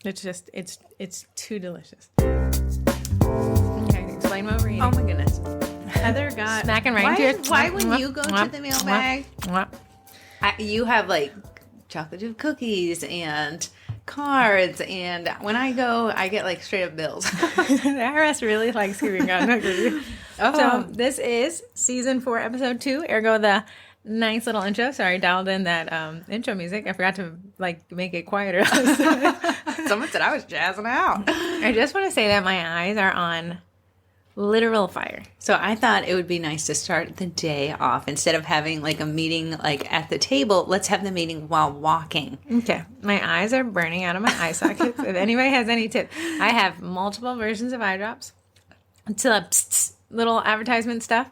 It's too delicious. Okay, explain what we're eating. Oh my goodness. Heather got smacking right into it. Why when you go to the mailbag, you have like chocolate chip cookies and cards, and when I go, I get like straight up bills. The IRS really likes giving out. So this is season 4, episode 2. Ergo the nice little intro. Sorry, dialed in that intro music. I forgot to like make it quieter. Someone said I was jazzing out. I just want to say that my eyes are on literal fire. So I thought it would be nice to start the day off instead of having like a meeting like at the table. Let's have the meeting while walking. Okay. My eyes are burning out of my eye sockets. If anybody has any tips, I have multiple versions of eye drops. It's little advertisement stuff.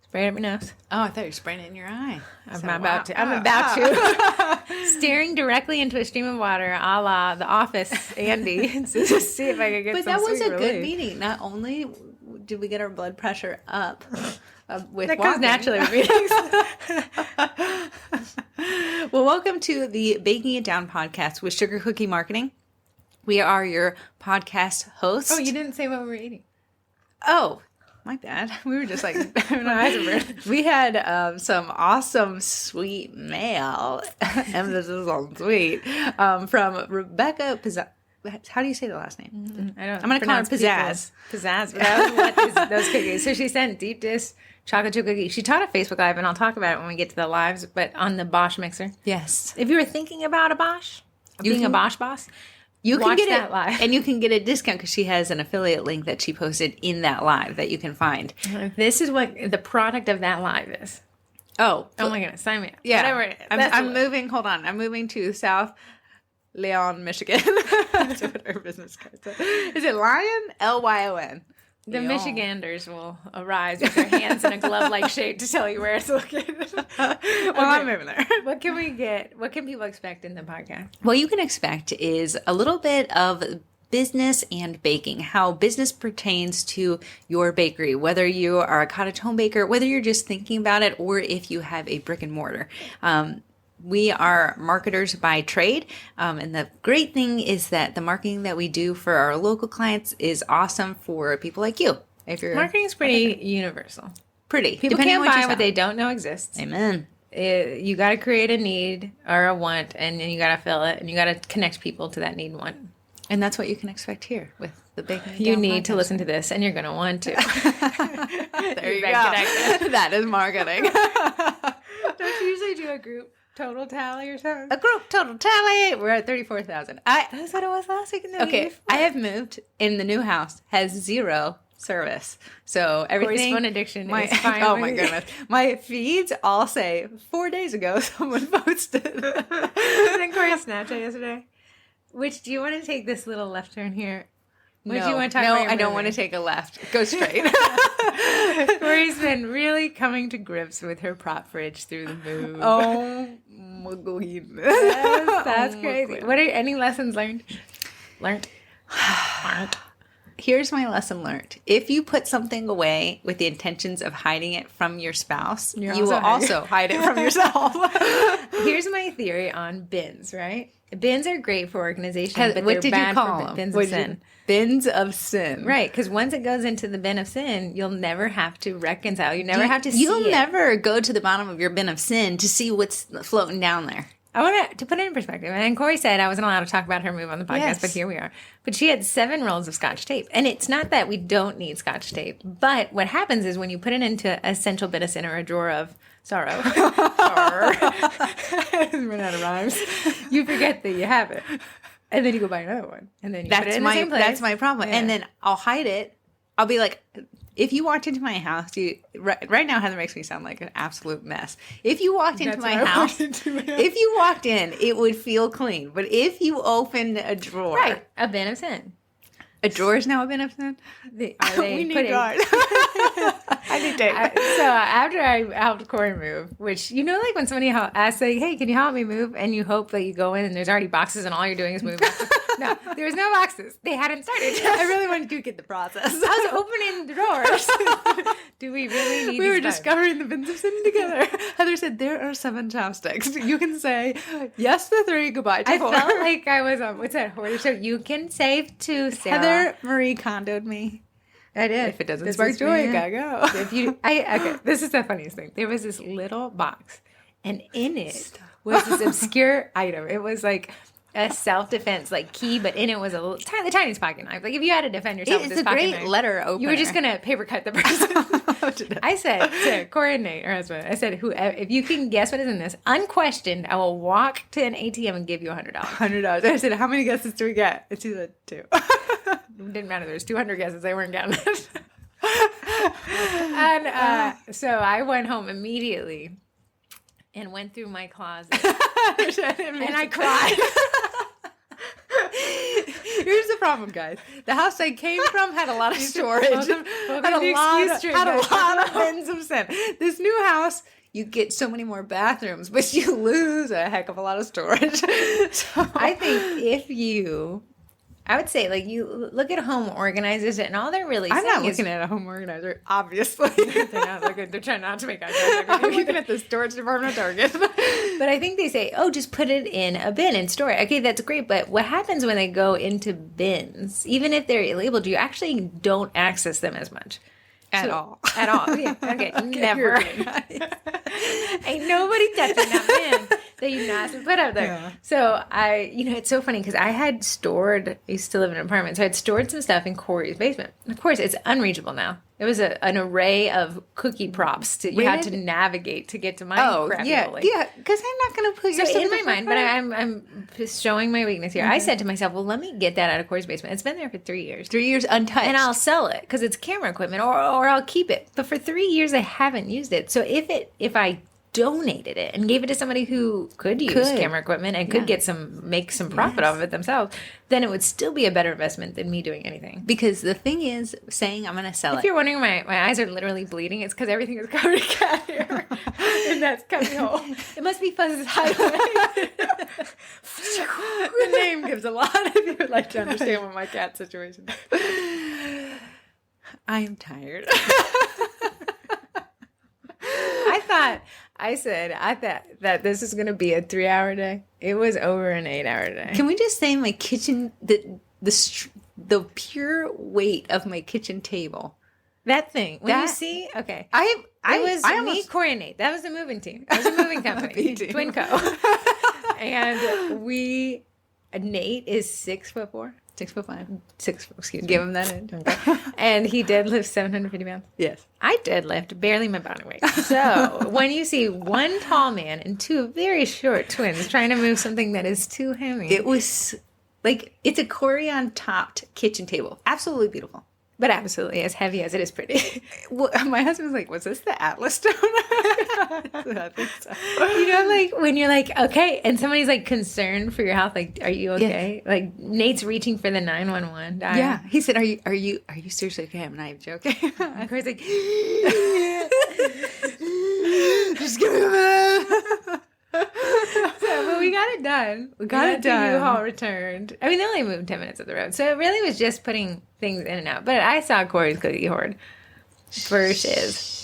Spray it up your nose. Oh, I thought you were spraying it in your eye. I'm about to. Staring directly into a stream of water, a la The Office, Andy. So just see if I could get But some that was a sweet good meeting. meeting. Not only did we get our blood pressure up with That walking. comes naturally with meetings. Well, welcome to the Baking It Down podcast with Sugar Cookie Marketing. We are your podcast hosts. Oh, you didn't say what we were eating. Oh, my bad. We were just like, we had some awesome sweet mail, emphasis on sweet, from Rebecca Pizzazz. How do you say the last name? I don't. I'm going to call her Pizzazz. Pizzazz. But that was what is those cookies. So she sent deep dish chocolate chip cookies. She taught a Facebook Live, and I'll talk about it when we get to the lives, but on the Bosch mixer. Yes. If you were thinking about a Bosch, being a Bosch boss, you can watch get that it live. And you can get a discount because she has an affiliate link that she posted in that live that you can find. This is what the product of that live is. Oh my goodness, sign me up. Yeah. Whatever. I'm moving. Hold on. I'm moving to South Lyon, Michigan. That's what her business card said. Is it Lyon? Lyon. The Michiganders will arise with their hands in a glove-like shape to tell you where it's located. I'm moving there. What can we get? What can people expect in the podcast? What you can expect is a little bit of business and baking, how business pertains to your bakery, whether you are a cottage home baker, whether you're just thinking about it, or if you have a brick and mortar. We are marketers by trade, and the great thing is that the marketing that we do for our local clients is awesome for people like you. If you're Marketing is pretty universal. pretty, People depending can't on buy you what sell. they don't know exists. Amen. You got to create a need or a want, and then you got to fill it, and you got to connect people to that need and want. And that's what you can expect here with the Baking It You Down need to podcast. listen to this, and you're going to want to. There you Been go. connected. That is marketing. Don't you usually do a group total tally or something? A group total tally. We're at 34,000. That's what it was last week. Okay, I have moved in the new house, has 0 service. So everything. Corey's phone addiction my, is fine. Oh my goodness. My feeds all say 4 days ago someone posted. Then Corey's Snapchat yesterday. Which, do you want to take this little left turn here? What do you want to talk about? I don't want to take a left. Go straight. Corey's been really coming to grips with her prop fridge through the move. Oh my goodness. That's crazy. What are any lessons learned? Learned. Here's my lesson learned. If you put something away with the intentions of hiding it from your spouse, you will also hide it from yourself. Here's my theory on bins, right? Bins are great for organization, but what they're did bad you call for them? bins of sin. Bins of sin. Right, because once it goes into the bin of sin, you'll never have to reconcile. You never have to see You'll it. never go to the bottom of your bin of sin to see what's floating down there. I want to put it in perspective. And Corey said I wasn't allowed to talk about her move on the podcast, Yes. but here we are. But she had 7 rolls of Scotch tape. And it's not that we don't need Scotch tape. But what happens is when you put it into an essential bin of sin or a drawer of sorrow, run out of rhymes, you forget that you have it. And then you go buy another one. And then you put it in the same place. That's my problem. Yeah. And then I'll hide it. I'll be like, if you walked into my house, right now Heather makes me sound like an absolute mess. If you walked into my house, if you walked in, it would feel clean. But if you opened a drawer, Right, a bin of sin. a drawer is now a bin of sin. We We need drawers. I need tape. So after I helped Corey move, which, you know, like when somebody asks, like, hey, can you help me move? And you hope that you go in and there's already boxes and all you're doing is moving. No, There was no boxes. They hadn't started. I really wanted to get the process. I was opening the drawers. Do we really need We were these times? discovering the bins of sin together. Heather said, there are 7 chopsticks. You can say yes to 3, goodbye to I 4. felt like I was on, what's that horror show? You can save 2, Sarah. Heather Marie Kondoed me. I did. If it doesn't This spark is joy, me. gotta go. Okay, this is the funniest thing. There was this little box, and in it was this obscure item. It was like a self-defense like key, but in it was a little the tiniest pocket knife. Like if you had to defend yourself with It's this a pocket great knife, letter opener. you were just gonna paper cut the person. I said to Corey and Nate, her husband, I said, if you can guess what is in this, unquestioned, I will walk to an ATM and give you $100. $100. I said, how many guesses do we get? And she said 2. It didn't matter. There was 200 guesses. They weren't getting it. And so I went home immediately and went through my closet. And I cried. Here's the problem, guys. The house I came from had a lot of storage. Welcome had to a the lot excuse had train, a guys. lot of bins of sin. This new house, you get so many more bathrooms, but you lose a heck of a lot of storage. So, I think if you, I would say, like, you look at home organizers and all they're really I'm saying not is looking at a home organizer, obviously. they're not looking, they're trying not to make eye contact with I'm you. looking at the storage department of Target. But I think they say, oh, just put it in a bin and store it. Okay, that's great. But what happens when they go into bins, even if they're labeled, you actually don't access them as much. At all. At all. Yeah. Okay, never. you're Ain't nobody touching that bin that you not to put up there. Yeah. So it's so funny because I had stored, I used to live in an apartment, so I had stored some stuff in Corey's basement. Of course, it's unreachable now. It was an array of cookie props that you had to navigate to get to my crappy yeah, hole. yeah. Because I'm not going to put your So stuff in my the mind, but I'm just showing my weakness here. I said to myself, well, let me get that out of Corey's basement. It's been there for 3 years. 3 years untouched. And I'll sell it because it's camera equipment, or I'll keep it. But for 3 years, I haven't used it. So if I donated it and gave it to somebody who could use camera equipment and could make some profit off of it themselves, then it would still be a better investment than me doing anything. Because the thing is, saying I'm going to sell If it. you're wondering, my eyes are literally bleeding. It's because everything is covered in cat hair, and that's cubby hole. It must be Fuzz's highlight. The name gives a lot if you would like to understand what my cat situation is. I am tired. I thought that this is going to be a 3-hour day. It was over an 8-hour day. Can we just say my kitchen, the pure weight of my kitchen table? That thing. When you That- see, okay. I me, almost, Corey, and Nate. That was the moving team. That was a moving company. B-team. Twin Co. And Nate is 6'4". 6'5". Excuse me. Give him that in. And he deadlifts 750 pounds. Yes. I deadlift barely my body weight. So when you see one tall man and 2 very short twins trying to move something that is too heavy, It was like, it's a Corian topped kitchen table. Absolutely beautiful. but absolutely as heavy as it is pretty. Well, my husband was like, was this the Atlas stone? I think so. You know, like when you're like, okay, and somebody's like concerned for your health, like, are you okay? Like Nate's reaching for the 911 dial. Yeah. He said, are you seriously okay? I'm not even joking. And Corey's like, just give me a minute. but we got it done. We got it The done. U-Haul returned. I mean, they only moved 10 minutes up the road. So it really was just putting things in and out. But I saw Corey's cookie hoard versus...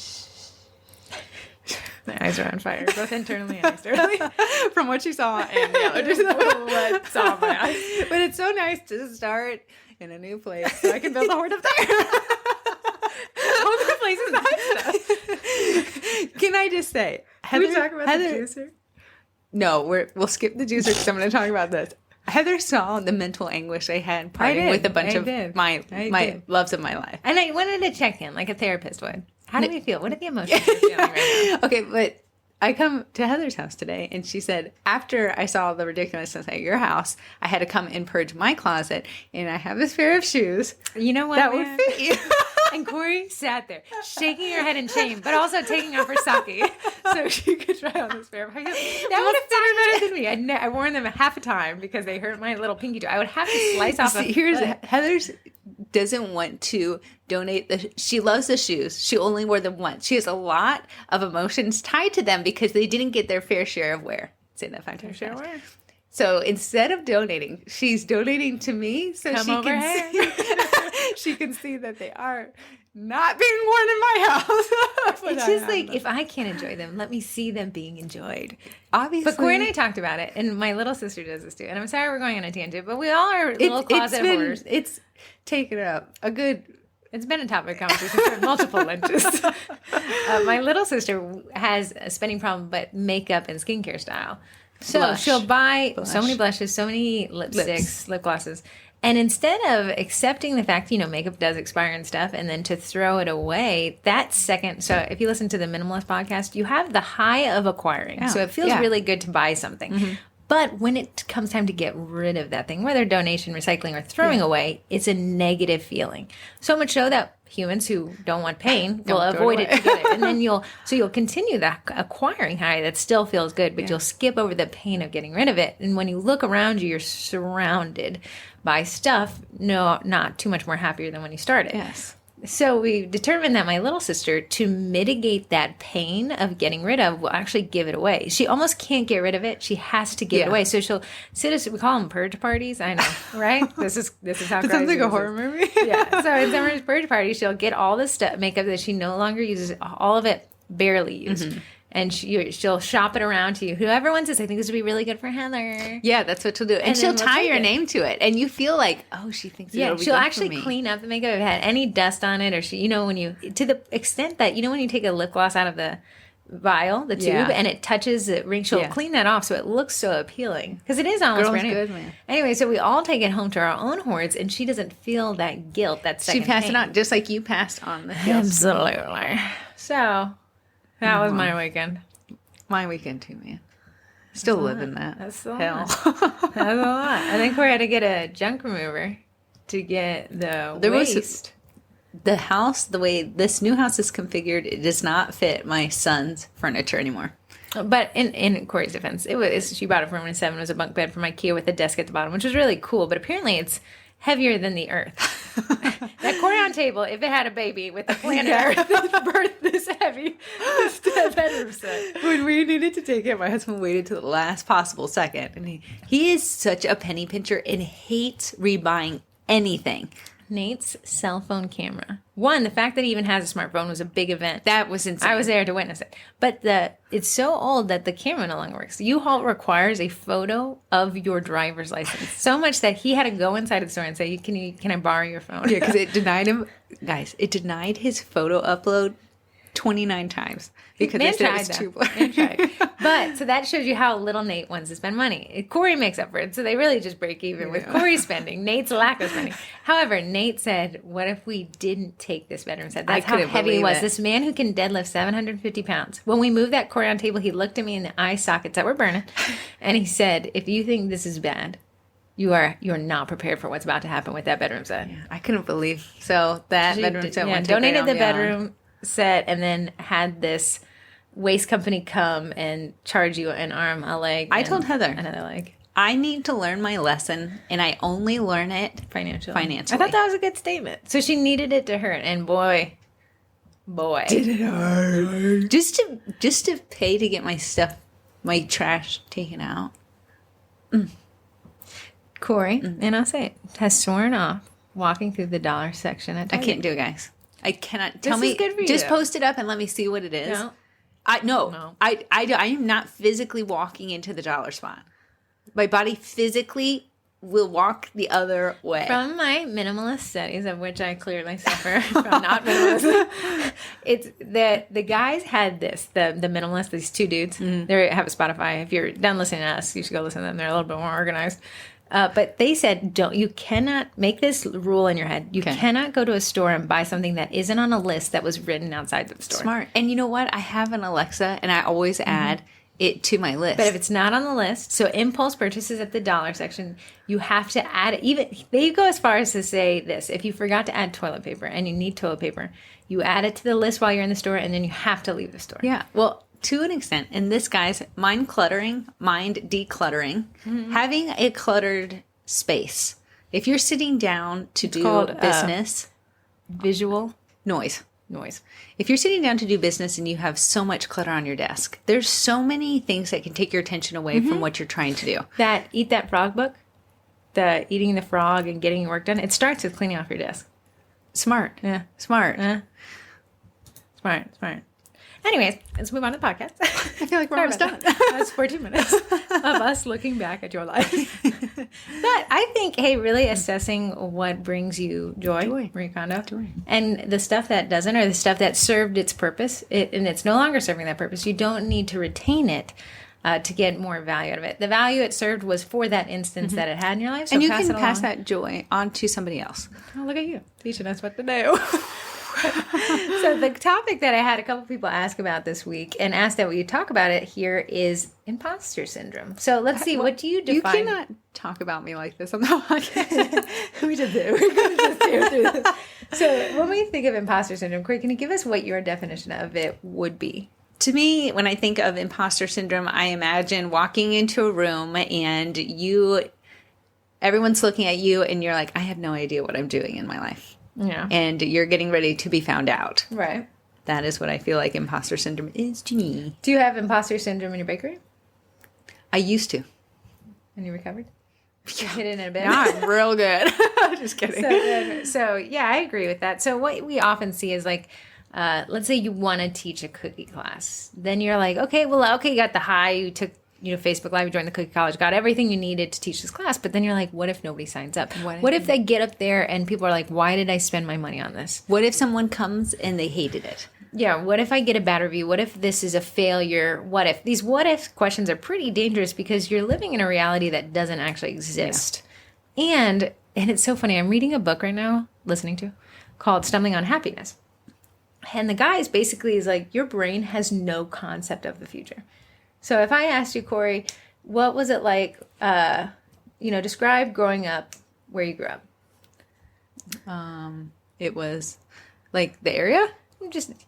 My eyes are on fire, both internally and externally. From what you saw and the other. Just what's on my eyes. But it's so nice to start in a new place so I can build a hoard up there. Other places to hide stuff. Can I just say, Can we talk about the juicer? No, we'll skip the juicer because I'm going to talk about this. Heather saw the mental anguish I had parting did. with a bunch I of did. my did. loves of my life. And I wanted to check in like a therapist would. How do we feel? What are the emotions you're feeling right now? Okay, but I come to Heather's house today, and she said, after I saw the ridiculousness at your house, I had to come and purge my closet, and I have this pair of shoes You know what? that would man? fit you. And Corey sat there, shaking her head in shame, but also taking off her sake so she could try on this pair of high heels. That would have fit her better than me. I worn them half a time because they hurt my little pinky toe. I would have to slice off a Here's foot. Heather's doesn't want to donate she loves the shoes. She only wore them once. She has a lot of emotions tied to them because they didn't get their fair share of wear. Say that 5 times. Sure fast. were. So instead of donating, she's donating to me so Come she over can here. see she can see that they are not being worn in my house. It's just like, if I can't enjoy them, let me see them being enjoyed. Obviously. But Corey and I talked about it, and my little sister does this too. And I'm sorry we're going on a tangent, but we all are little closet hoarders. It's taken up a good... It's been a topic of conversation for multiple lunches. My little sister has a spending problem, but makeup and skincare style. So she'll buy so many blushes, so many lipsticks, lip glosses. And instead of accepting the fact, makeup does expire and stuff, and then to throw it away, that second, so if you listen to the Minimalist podcast, you have the high of acquiring. So it feels really good to buy something. Mm-hmm. But when it comes time to get rid of that thing, whether donation, recycling, or throwing away, it's a negative feeling. So much so that humans who don't want pain will avoid it together. And then you'll continue that acquiring high that still feels good, but you'll skip over the pain of getting rid of it. And when you look around you, you're surrounded by stuff, not too much more happier than when you started. Yes. So we determined that my little sister, to mitigate that pain of getting rid of, will actually give it away. She almost can't get rid of it. She has to give it away. So she'll we call them purge parties. I know, right? This is how it sounds like a horror movie. Yeah. So in summer's purge party, she'll get all this stuff, makeup that she no longer uses, all of it barely used. Mm-hmm. And she'll shop it around to you. Whoever wants this, I think this would be really good for Heather. Yeah, that's what she'll do. And she'll tie your name to it. And you feel like, oh, she thinks it'll be good for me. She'll actually clean up the makeup if it had any dust on it. Or to the extent that, when you take a lip gloss out of the vial, the tube, and it touches the ring, she'll clean that off so it looks so appealing. Because it is almost brand new. Good, man. Anyway, so we all take it home to our own hoards, and she doesn't feel that guilt, that second She passed it on, just like you passed on the guilt. Absolutely. So, that was my weekend. My weekend too, man. Still living that. That's a hell. That's a lot. I think we had to get a junk remover to get the waste. The house, the way this new house is configured, it does not fit my son's furniture anymore. But in Corey's defense, she bought it for him in 7. It was a bunk bed from IKEA with a desk at the bottom, which was really cool. But apparently it's heavier than the earth. That Corian table, if it had a baby with the planet Earth, birth this heavy, this bedroom set. When we needed to take it, my husband waited to the last possible second. And he is such a penny pincher and hates rebuying anything. Nate's cell phone camera. One, the fact that he even has a smartphone was a big event. That was insane. I was there to witness it. But it's so old that the camera no longer works. U-Haul requires a photo of your driver's license. So much that he had to go inside of the store and say, can I borrow your phone? Yeah, because it denied him. Guys, it denied his photo upload 29 times. Because they said it was too blurry. But, so that shows you how little Nate wants to spend money. Corey makes up for it. So they really just break even with Corey's spending, Nate's lack of spending. However, Nate said, what if we didn't take this bedroom set? That's how heavy he was. This man who can deadlift 750 pounds. When we moved that Corian table, he looked at me in the eye sockets that were burning. And he said, if you think this is bad, you are not prepared for what's about to happen with that bedroom set. Yeah, I couldn't believe. So that bedroom set went donated the bedroom set and then had this waste company come and charge you an arm, a leg. I told Heather another leg. I need to learn my lesson, and I only learn it financially. I thought that was a good statement. So she needed it to hurt, and boy, did it hurt. Just to pay to get my stuff, my trash taken out. Corey, and I'll say it, has sworn off walking through the dollar section at Target. I can't do it, guys. I cannot. Tell me. Good for you. Just post it up and let me see what it is. No. I am not physically walking into the dollar spot. My body physically will walk the other way. From my minimalist studies, of which I clearly suffer from not minimalism, it's the guys had this, the minimalist, these two dudes. They have a Spotify. If you're done listening to us, you should go listen to them. They're a little bit more organized. But they said, you cannot make this rule in your head. You cannot go to a store and buy something that isn't on a list that was written outside the store. Smart. And you know what? I have an Alexa, and I always add it to my list. But if it's not on the list, so impulse purchases at the dollar section, you have to add it. Even they go as far as to say this: if you forgot to add toilet paper and you need toilet paper, you add it to the list while you're in the store, and then you have to leave the store. Yeah. Well, to an extent, and this guy's mind decluttering, having a cluttered space. If you're sitting down to do business, visual noise. noise. If you're sitting down to do business and you have so much clutter on your desk, there's so many things that can take your attention away from what you're trying to do. That Eat That Frog book, the eating the frog and getting your work done, it starts with cleaning off your desk. Smart. Yeah. Smart. Smart. Anyways, let's move on to the podcast. I feel like we're almost done. That's 14 minutes of us looking back at your life. But I think, hey, really assessing what brings you joy. Marie Kondo. Joy. And the stuff that doesn't, or the stuff that served its purpose, and it's no longer serving that purpose, you don't need to retain it to get more value out of it. The value it served was for that instance that it had in your life. So and you can pass that joy on to somebody else. Oh, look at you, teaching us what to do. So the topic that I had a couple people ask about this week and asked that we talk about it here is imposter syndrome. So let's see, what do you define? You cannot talk about me like this on the podcast. We just do. We're going to just do this. So when we think of imposter syndrome, Corey, can you give us what your definition of it would be? To me, when I think of imposter syndrome, I imagine walking into a room and everyone's looking at you and you're like, I have no idea what I'm doing in my life. Yeah. And you're getting ready to be found out. Right. That is what I feel like imposter syndrome is to me. Do you have imposter syndrome in your bakery? I used to. And you recovered? You hit it in a bit. Now I'm real good. Just kidding. So, yeah, I agree with that. So what we often see is like, let's say you want to teach a cookie class. Then you're like, okay, you got the high, you took Facebook Live, you joined the Cookie College, got everything you needed to teach this class. But then you're like, what if nobody signs up? What if they get up there and people are like, why did I spend my money on this? What if someone comes and they hated it? Yeah, what if I get a bad review? What if this is a failure? What if? These what if questions are pretty dangerous because you're living in a reality that doesn't actually exist. Yeah. And it's so funny. I'm reading a book right now, listening to, called Stumbling on Happiness. And the guy is like, your brain has no concept of the future. So if I asked you, Corey, what was it like, describe growing up where you grew up. It was like the area.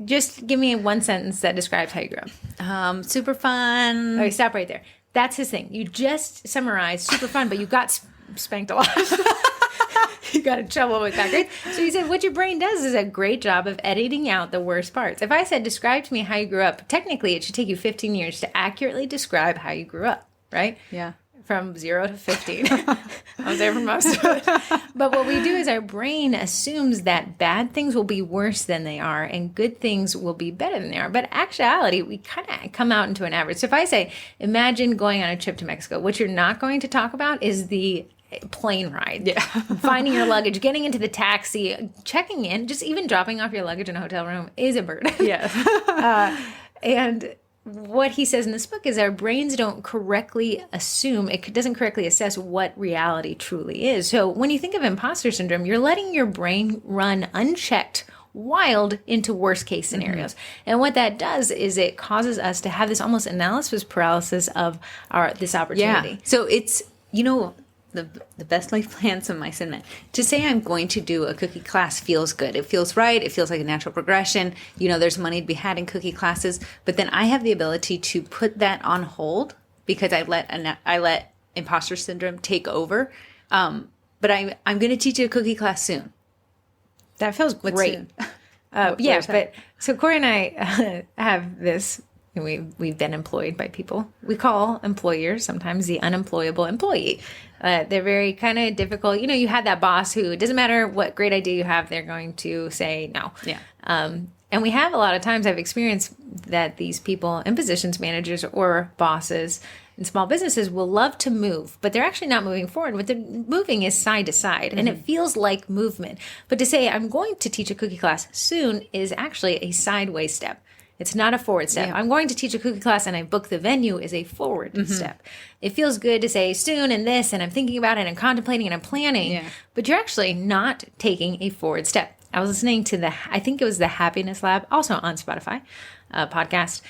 Just give me one sentence that describes how you grew up. Super fun. Okay, stop right there. That's his thing. You just summarized super fun, but you got spanked a lot. You got in trouble with that. Great. So he said, what your brain does is a great job of editing out the worst parts. If I said, describe to me how you grew up, technically it should take you 15 years to accurately describe how you grew up, right? Yeah. From 0 to 15. I was there for most of it. But what we do is our brain assumes that bad things will be worse than they are and good things will be better than they are. But actuality, we kind of come out into an average. So if I say, imagine going on a trip to Mexico, what you're not going to talk about is the plane ride. Yeah. Finding your luggage, getting into the taxi, checking in, just even dropping off your luggage in a hotel room is a burden. Yeah. And what he says in this book is our brains don't correctly assume, it doesn't correctly assess what reality truly is. So when you think of imposter syndrome, you're letting your brain run unchecked, wild into worst case scenarios. Mm-hmm. And what that does is it causes us to have this almost analysis paralysis of this opportunity. Yeah. So it's, the best life plans of mice and men. To say I'm going to do a cookie class feels good. It feels right. It feels like a natural progression. There's money to be had in cookie classes. But then I have the ability to put that on hold because I let imposter syndrome take over. But I'm going to teach you a cookie class soon. That feels great. But so Corey and I have this. We've been employed by people. We call employers sometimes the unemployable employee. They're very kind of difficult. You had that boss who, it doesn't matter what great idea you have, they're going to say no. Yeah. And we have a lot of times, I've experienced that these people in positions, managers or bosses in small businesses will love to move, but they're actually not moving forward. What they're moving is side to side, and it feels like movement. But to say, I'm going to teach a cookie class soon is actually a sideways step. It's not a forward step. Yeah. I'm going to teach a cookie class and I book the venue is a forward step. It feels good to say soon and this, and I'm thinking about it and I'm contemplating and I'm planning, but you're actually not taking a forward step. I was listening to I think it was the Happiness Lab, also on Spotify podcast,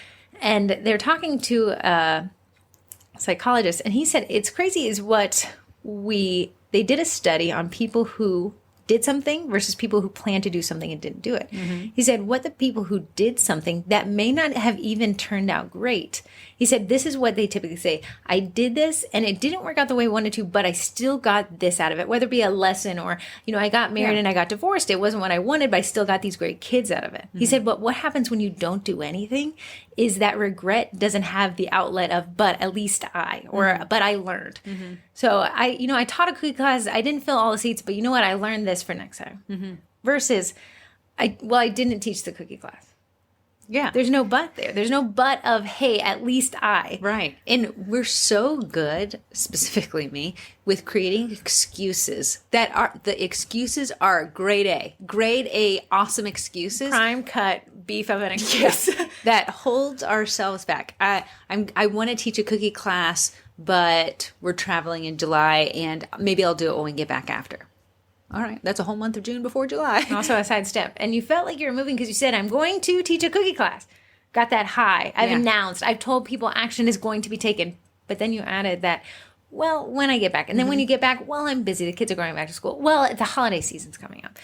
and they're talking to a psychologist, and he said, it's crazy is they did a study on people who did something versus people who planned to do something and didn't do it. Mm-hmm. He said, what the people who did something that may not have even turned out great. He He said, this is what they typically say. I did this and it didn't work out the way I wanted to, but I still got this out of it, whether it be a lesson or, I got married and I got divorced. It wasn't what I wanted, but I still got these great kids out of it. He said, but what happens when you don't do anything is that regret doesn't have the outlet of, but at least but I learned. So I taught a cookie class. I didn't fill all the seats, but you know what? I learned this for next time. Versus, I didn't teach the cookie class. Yeah. There's no but there. There's no but of, hey, at least I. Right. And we're so good, specifically me, with creating excuses the excuses are grade A, awesome excuses. Prime cut beef of an excuse. That holds ourselves back. I want to teach a cookie class, but we're traveling in July and maybe I'll do it when we get back after. All right. That's a whole month of June before July. Also a sidestep. And you felt like you were moving because you said, I'm going to teach a cookie class. Got that high. I've announced. I've told people action is going to be taken. But then you added that, well, when I get back. And then when you get back, well, I'm busy. The kids are going back to school. Well, the holiday season's coming up.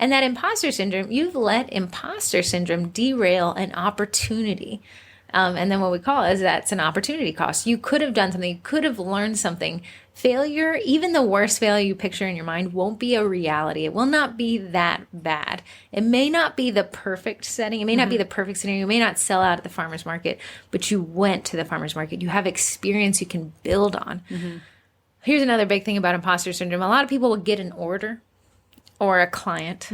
And that imposter syndrome, you've let imposter syndrome derail an opportunity. And then what we call is that's an opportunity cost. You could have done something. You could have learned something. Failure, even the worst failure you picture in your mind, won't be a reality. It will not be that bad. It may not be the perfect setting. It may not be the perfect scenario. You may not sell out at the farmer's market, but you went to the farmer's market. You have experience you can build on. Here's another big thing about imposter syndrome. A lot of people will get an order or a client,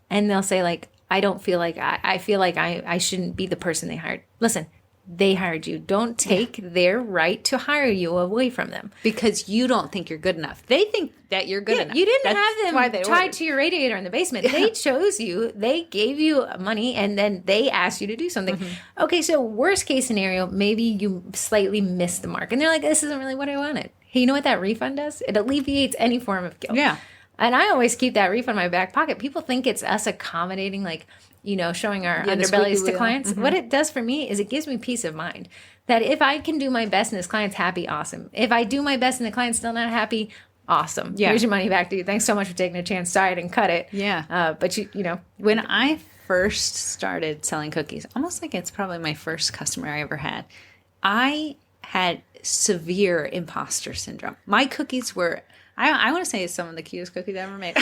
and they'll say, like, I don't feel like I feel like I shouldn't be the person they hired. Listen. They hired you. Don't take their right to hire you away from them. Because you don't think you're good enough. They think that you're good enough. You didn't have them tied to your radiator in the basement. They chose you. They gave you money and then they asked you to do something. Okay, so worst case scenario, maybe you slightly missed the mark. And they're like, this isn't really what I wanted. Hey, you know what that refund does? It alleviates any form of guilt. Yeah. And I always keep that refund in my back pocket. People think it's us accommodating, like, showing our underbellies to clients. What it does for me is it gives me peace of mind that if I can do my best and this client's happy, awesome. If I do my best and the client's still not happy, awesome. Yeah. Here's your money back to you. Thanks so much for taking a chance. Sorry I didn't cut it. Yeah. But when I first started selling cookies, almost like it's probably my first customer I ever had, I had severe imposter syndrome. My cookies were, I want to say, some of the cutest cookies I ever made.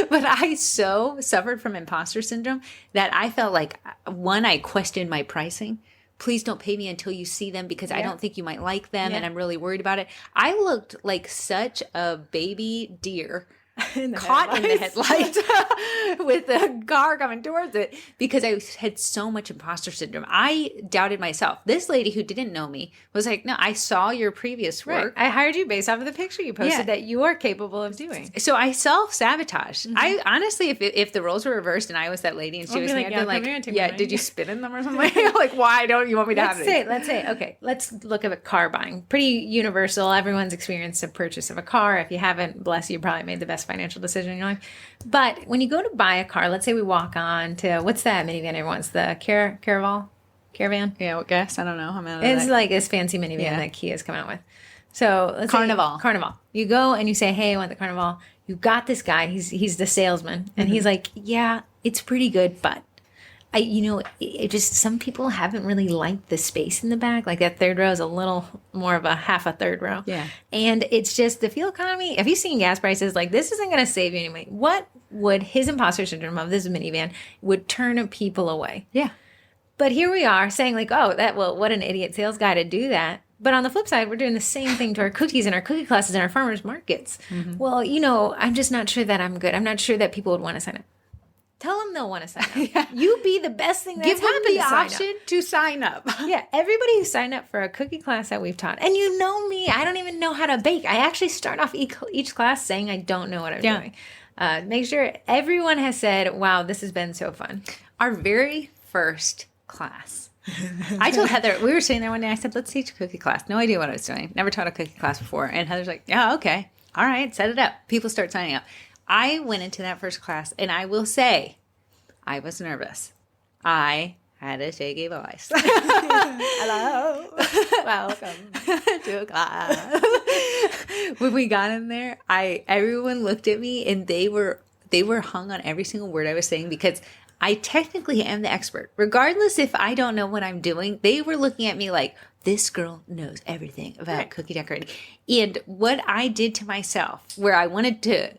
But I so suffered from imposter syndrome that I felt like, one, I questioned my pricing. Please don't pay me until you see them because I don't think you might like them and I'm really worried about it. I looked like such a baby deer caught in the headlights with a car coming towards it because I had so much imposter syndrome. I doubted myself. This lady who didn't know me was like, no, I saw your previous work. Right. I hired you based off of the picture you posted that you are capable of doing. So I self-sabotaged. I honestly, if the roles were reversed and I was that lady and she was like, me, I'd be like, did you spit in them or something? Like, why don't you want me to have it? Let's say, okay, let's look at car buying. Pretty universal. Everyone's experienced a purchase of a car. If you haven't, bless you, probably made the best financial decision in your life. But when you go to buy a car, let's say we walk on to, what's that minivan everyone's, the Caravan? Yeah, what guess? I don't know. It's like this fancy minivan that Kia's come out with. So let's Carnival. You go and you say, hey, I want the Carnival. You got this guy. He's the salesman. And he's like, yeah, it's pretty good, but it just, some people haven't really liked the space in the back. Like that third row is a little more of a half a third row. Yeah. And it's just the fuel economy. Have you seen gas prices? Like, this isn't going to save you any money. What would his imposter syndrome of this minivan would turn people away? Yeah. But here we are saying like, what an idiot sales guy to do that. But on the flip side, we're doing the same thing to our cookies and our cookie classes and our farmers markets. Well, I'm just not sure that I'm good. I'm not sure that people would want to sign up. Tell them they'll want to sign up. You be the best thing that's Give them happened the option to sign up. Yeah, everybody who signed up for a cookie class that we've taught. And you know me, I don't even know how to bake. I actually start off each class saying I don't know what I'm doing. Make sure everyone has said, wow, this has been so fun. Our very first class. I told Heather, we were sitting there one day, I said, let's teach a cookie class. No idea what I was doing. Never taught a cookie class before. And Heather's like, yeah, okay. All right, set it up. People start signing up. I went into that first class, and I will say, I was nervous. I had to take a voice. Hello. Welcome to a class. When we got in there, everyone looked at me, and they were hung on every single word I was saying because I technically am the expert. Regardless if I don't know what I'm doing, they were looking at me like, this girl knows everything about cookie decorating. And what I did to myself, where I wanted to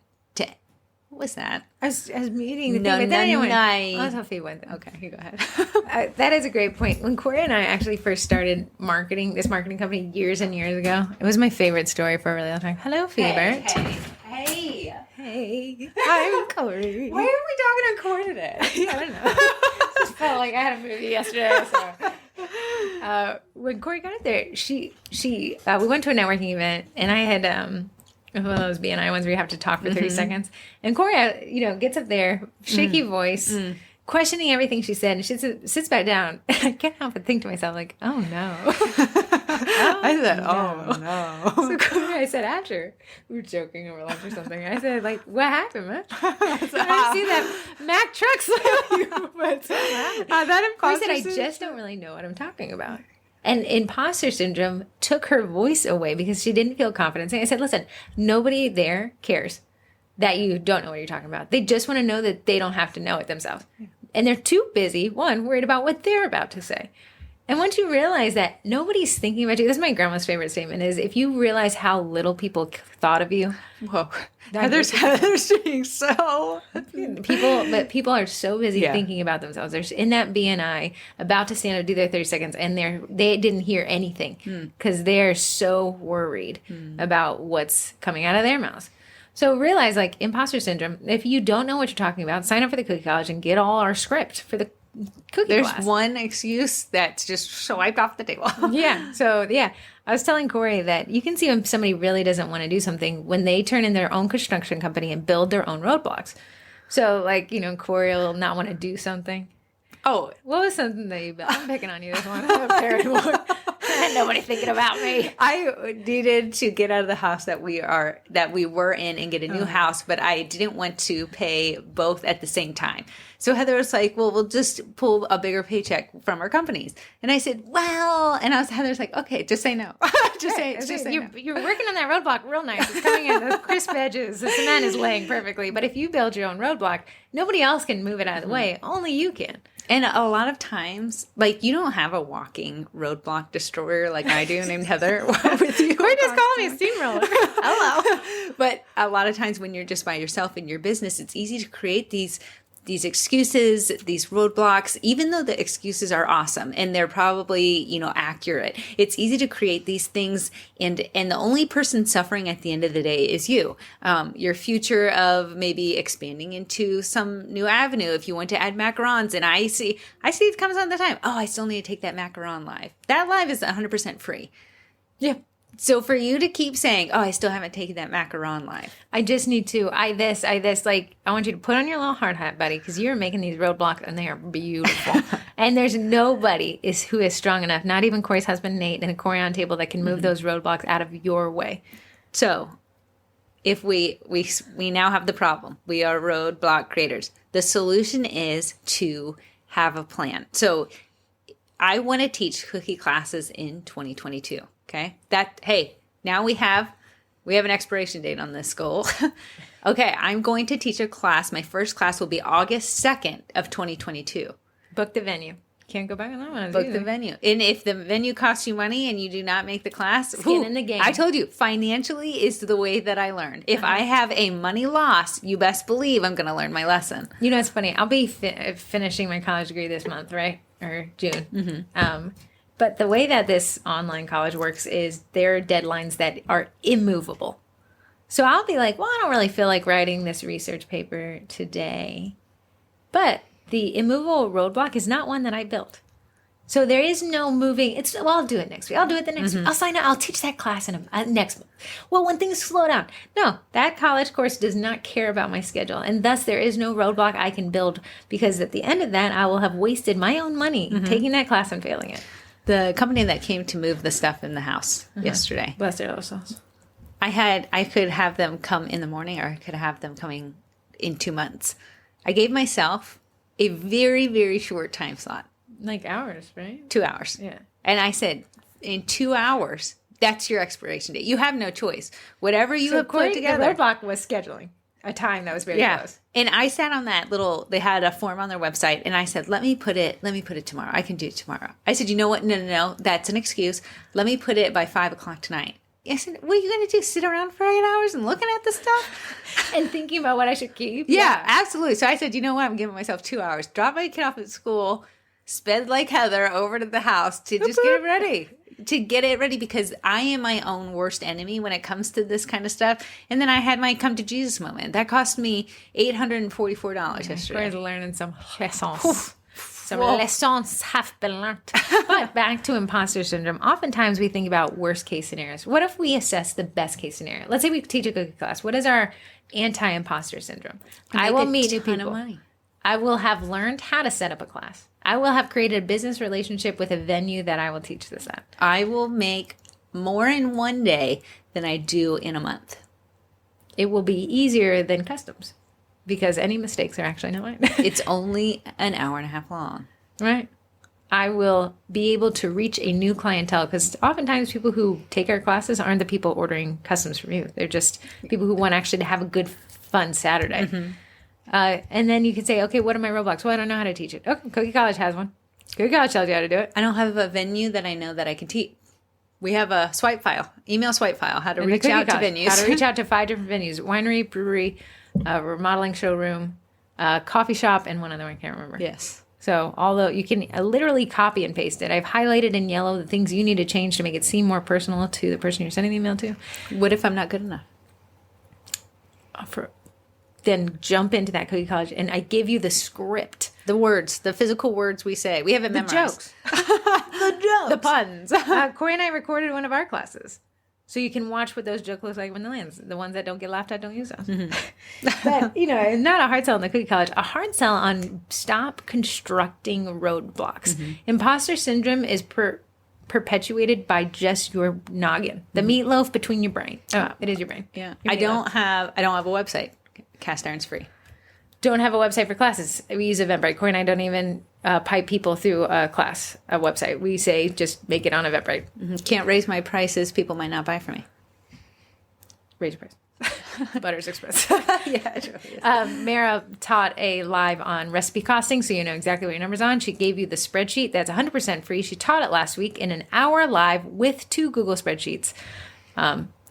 what was that? I was meeting the No, thing, but then no, I went, no. that's how Faye went. Okay, you go ahead. That is a great point. When Corey and I actually first started this marketing company years and years ago, it was my favorite story for a really long time. Hello, Feebert. Hey. I'm Corey. Why are we talking to Corey today? I don't know. Just felt like I had a movie yesterday. So when Corey got up there, we went to a networking event, and I had one of those BNI ones where you have to talk for 30 seconds. And Corey, gets up there, shaky voice, questioning everything she said, and she sits back down. And I can't help but think to myself, like, oh no. I said, oh no. So Corey, I said after, we were joking over lunch or something. I said, like, what happened, man? I see that Mack truck slow you. What's happened? That Corey imposter said, I just don't really know what I'm talking about. And imposter syndrome took her voice away because she didn't feel confident. And I said, listen, nobody there cares that you don't know what you're talking about. They just want to know that they don't have to know it themselves. Yeah. And they're too busy, worried about what they're about to say. And once you realize that nobody's thinking about you, this is my grandma's favorite statement, is if you realize how little people thought of you. Whoa. Heather's being so... People are so busy thinking about themselves. They're in that BNI, about to stand up, do their 30 seconds, and they didn't hear anything because they're so worried about what's coming out of their mouths. So realize, like, imposter syndrome, if you don't know what you're talking about, sign up for the Cookie College and get all our script for the cookie class. There's one excuse that's just swiped off the table. I was telling Corey that you can see when somebody really doesn't want to do something when they turn in their own construction company and build their own roadblocks. So, like, Corey will not want to do something. Oh, what was something that you built? I'm picking on you this one. I don't care anymore. Nobody thinking about me. I needed to get out of the house that we were in and get a new house, but I didn't want to pay both at the same time. So Heather was like, well, we'll just pull a bigger paycheck from our companies. And I said, well, and Heather's like, okay, just say no. just say no. You're working on that roadblock real nice. It's coming in, those crisp edges. The cement is laying perfectly. But if you build your own roadblock, nobody else can move it out of the way. Only you can. And a lot of times, like, you don't have a walking roadblock destroyer like I do named Heather with you. We're just calling me a steamroller. Hello. But a lot of times when you're just by yourself in your business, it's easy to create these excuses, these roadblocks, even though the excuses are awesome and they're probably, accurate. It's easy to create these things, and the only person suffering at the end of the day is you. Your future of maybe expanding into some new avenue if you want to add macarons. And I see it comes on the time. Oh, I still need to take that macaron live. That live is 100% free. Yeah. So for you to keep saying, oh, I still haven't taken that macaron live. I just need to. I want you to put on your little hard hat, buddy, because you're making these roadblocks and they are beautiful. And there's nobody who is strong enough, not even Corey's husband, Nate, and a Corey on table that can move those roadblocks out of your way. So if we now have the problem, we are roadblock creators. The solution is to have a plan. So I want to teach cookie classes in 2022. Okay. Now we have an expiration date on this goal. Okay. I'm going to teach a class. My first class will be August 2nd of 2022. Book the venue. Can't go back on that one. Book the venue. And if the venue costs you money and you do not make the class, skin in the game. I told you, financially is the way that I learned. If I have a money loss, you best believe I'm going to learn my lesson. It's funny. I'll be finishing my college degree this month, right? Or June. Mm-hmm. But the way that this online college works is there are deadlines that are immovable. So I'll be like, well, I don't really feel like writing this research paper today. But the immovable roadblock is not one that I built. So there is no moving. I'll do it next week. I'll do it the next week. I'll sign up. I'll teach that class next month. Well, when things slow down. No, that college course does not care about my schedule. And thus there is no roadblock I can build, because at the end of that, I will have wasted my own money taking that class and failing it. The company that came to move the stuff in the house yesterday. Bless their little souls. I could have them come in the morning, or I could have them coming in 2 months. I gave myself a very, very short time slot. Like hours, right? 2 hours. Yeah. And I said, in 2 hours, that's your expiration date. You have no choice. Whatever you have put together. The roadblock was scheduling. a time that was very close. And I sat on that they had a form on their website, and I said, let me put it tomorrow. I can do it tomorrow. I said, you know what? No. That's an excuse. Let me put it by 5:00 tonight. I said, what are you going to do? Sit around for 8 hours and looking at the stuff? And thinking about what I should keep? Yeah, absolutely. So I said, you know what? I'm giving myself 2 hours. Drop my kid off at school, sped like Heather over to the house to just get it ready. To get it ready, because I am my own worst enemy when it comes to this kind of stuff. And then I had my come to Jesus moment. That cost me $844 yesterday. We're learning some lessons. Some lessons have been learned. But back to imposter syndrome. Oftentimes we think about worst case scenarios. What if we assess the best case scenario? Let's say we teach a cookie class. What is our anti-imposter syndrome? I will meet new people. I will have learned how to set up a class. I will have created a business relationship with a venue that I will teach this at. I will make more in one day than I do in a month. It will be easier than customs because any mistakes are actually not mine. It's only an hour and a half long. Right. I will be able to reach a new clientele because oftentimes people who take our classes aren't the people ordering customs from you. They're just people who want actually to have a good, fun Saturday. Mm-hmm. And then you can say, okay, what are my roadblocks? Well, I don't know how to teach it. Okay, Cookie College has one. Cookie College tells you how to do it. I don't have a venue that I know that I can teach. We have a swipe file, email swipe file, how to reach out to venues. How to reach out to 5 different venues. Winery, brewery, remodeling showroom, coffee shop, and one other one I can't remember. Yes. So although you can literally copy and paste it. I've highlighted in yellow the things you need to change to make it seem more personal to the person you're sending the email to. What if I'm not good enough? Then jump into that Cookie College, and I give you the script. The words, the physical words we say. We have it memorized. The jokes. The puns. Corey and I recorded one of our classes. So you can watch what those jokes look like when they land. The ones that don't get laughed at, don't use those. Mm-hmm. But, not a hard sell in the Cookie College. A hard sell on stop constructing roadblocks. Mm-hmm. Imposter syndrome is perpetuated by just your noggin. The meatloaf between your brain. Oh, it is your brain. Yeah. I don't have a website. Cast iron's free. Don't have a website for classes. We use Eventbrite. Corey and I don't even pipe people through a website. We say just make it on Eventbrite. Mm-hmm. Can't raise my prices. People might not buy from me. Raise your price. Butter's expensive. Yeah, it really is. Mara taught a live on recipe costing, so you know exactly what your number's on. She gave you the spreadsheet. That's 100% free. She taught it last week in an hour live with 2 Google spreadsheets.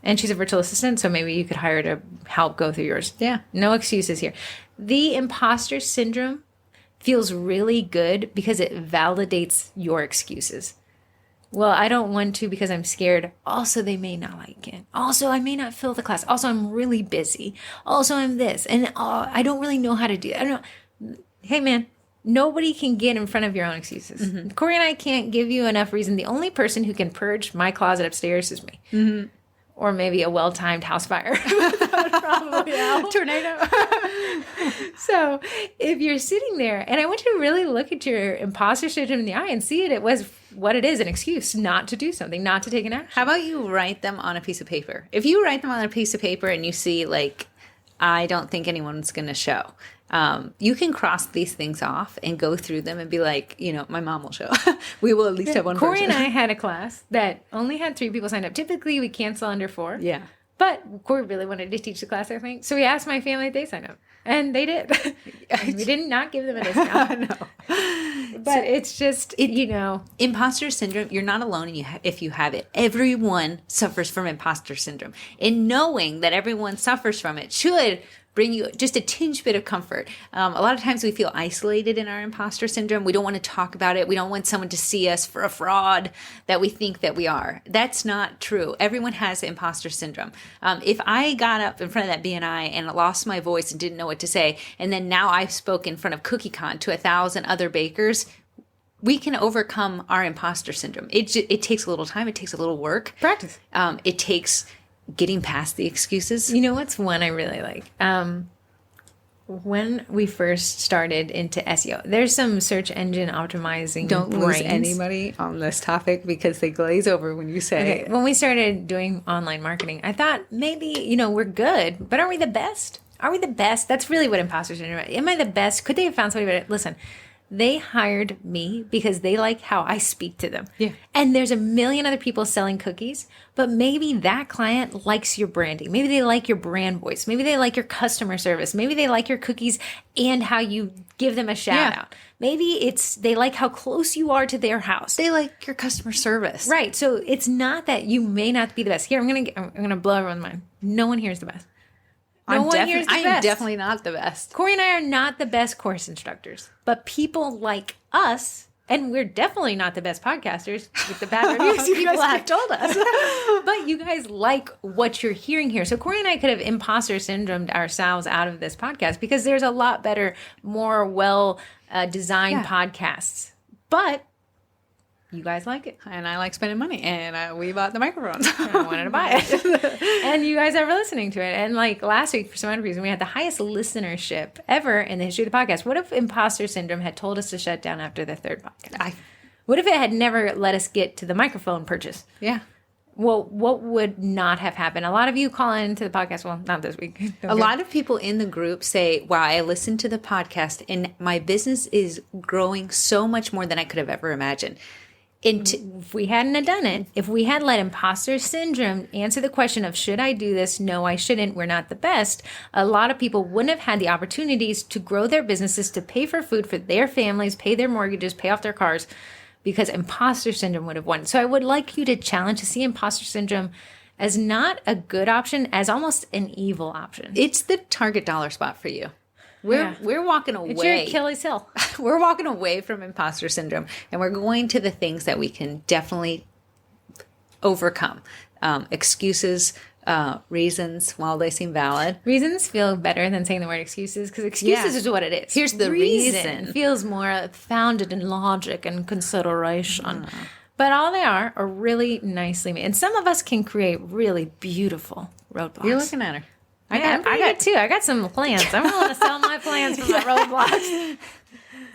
And she's a virtual assistant, so maybe you could hire her to help go through yours. Yeah. No excuses here. The imposter syndrome feels really good because it validates your excuses. Well, I don't want to because I'm scared. Also, they may not like it. Also, I may not fill the class. Also, I'm really busy. Also, I'm this. And I don't really know how to do it. I don't know. Hey, man. Nobody can get in front of your own excuses. Mm-hmm. Corey and I can't give you enough reason. The only person who can purge my closet upstairs is me. Mm-hmm. Or maybe a well-timed house fire. That would probably help. Tornado. So if you're sitting there, and I want you to really look at your imposter syndrome in the eye and see it was what it is, an excuse not to do something, not to take an action. How about you write them on a piece of paper? If you write them on a piece of paper and you see, I don't think anyone's going to show. You can cross these things off and go through them and be like, my mom will show. We will at least have one Corey person. And I had a class that only had 3 people signed up. Typically, we cancel under 4. Yeah. But Corey really wanted to teach the class, I think. So we asked my family if they signed up. And they did. We did not give them a discount. No. But it's just, Imposter syndrome, you're not alone if you have it. Everyone suffers from imposter syndrome. And knowing that everyone suffers from it should bring you just a tinge bit of comfort. A lot of times we feel isolated in our imposter syndrome. We don't want to talk about it. We don't want someone to see us for a fraud that we think that we are. That's not true. Everyone has imposter syndrome. If I got up in front of that BNI and lost my voice and didn't know what to say, and then now I spoke in front of CookieCon to 1,000 other bakers, we can overcome our imposter syndrome. It takes a little time. It takes a little work. Practice. It takes getting past the excuses. You know what's one I really like? When we first started into SEO, there's some search engine optimizing. Don't lose anybody on this topic because they glaze over when you say When we started doing online marketing, I thought maybe, we're good, but are we the best? Are we the best? That's really what imposter syndrome is. Am I the best? Could they have found somebody better? Listen, They hired me because they like how I speak to them. Yeah. And there's a million other people selling cookies, but maybe that client likes your branding. Maybe they like your brand voice. Maybe they like your customer service. Maybe they like your cookies and how you give them a shout out. Maybe they like how close you are to their house. They like your customer service. Right. So it's not that you may not be the best. Here, I'm gonna blow everyone's mind. No one here is the best. I am definitely not the best. Corey and I are not the best course instructors, but people like us, and we're definitely not the best podcasters with the bad reviews you People guys have told us. but you guys like what you're hearing here. So Corey and I could have imposter syndromed ourselves out of this podcast because there's a lot better, more well designed podcasts. But you guys like it. And I like spending money. And we bought the microphones. I wanted to buy it. And you guys are listening to it. And like last week, for some odd reason, we had the highest listenership ever in the history of the podcast. What if imposter syndrome had told us to shut down after the third podcast? What if it had never let us get to the microphone purchase? Yeah. Well, what would not have happened? A lot of you call into the podcast. Well, not this week. A lot of people in the group say, wow, I listened to the podcast and my business is growing so much more than I could have ever imagined. If we hadn't have done it, if we had let imposter syndrome answer the question of should I do this? No, I shouldn't. We're not the best. A lot of people wouldn't have had the opportunities to grow their businesses, to pay for food for their families, pay their mortgages, pay off their cars, because imposter syndrome would have won. So I would like you to challenge to see imposter syndrome as not a good option, as almost an evil option. It's the target dollar spot for you. We're walking away. It's your Achilles heel. We're walking away from imposter syndrome, and we're going to the things that we can definitely overcome. Excuses, reasons, while they seem valid. Reasons feel better than saying the word excuses, because excuses is what it is. Here's the reason. Feels more founded in logic and consideration. But all they are really nicely made. And some of us can create really beautiful roadblocks. You're looking at her. I'm pretty good too. I got some plans. I'm willing to sell my plans for my roadblocks.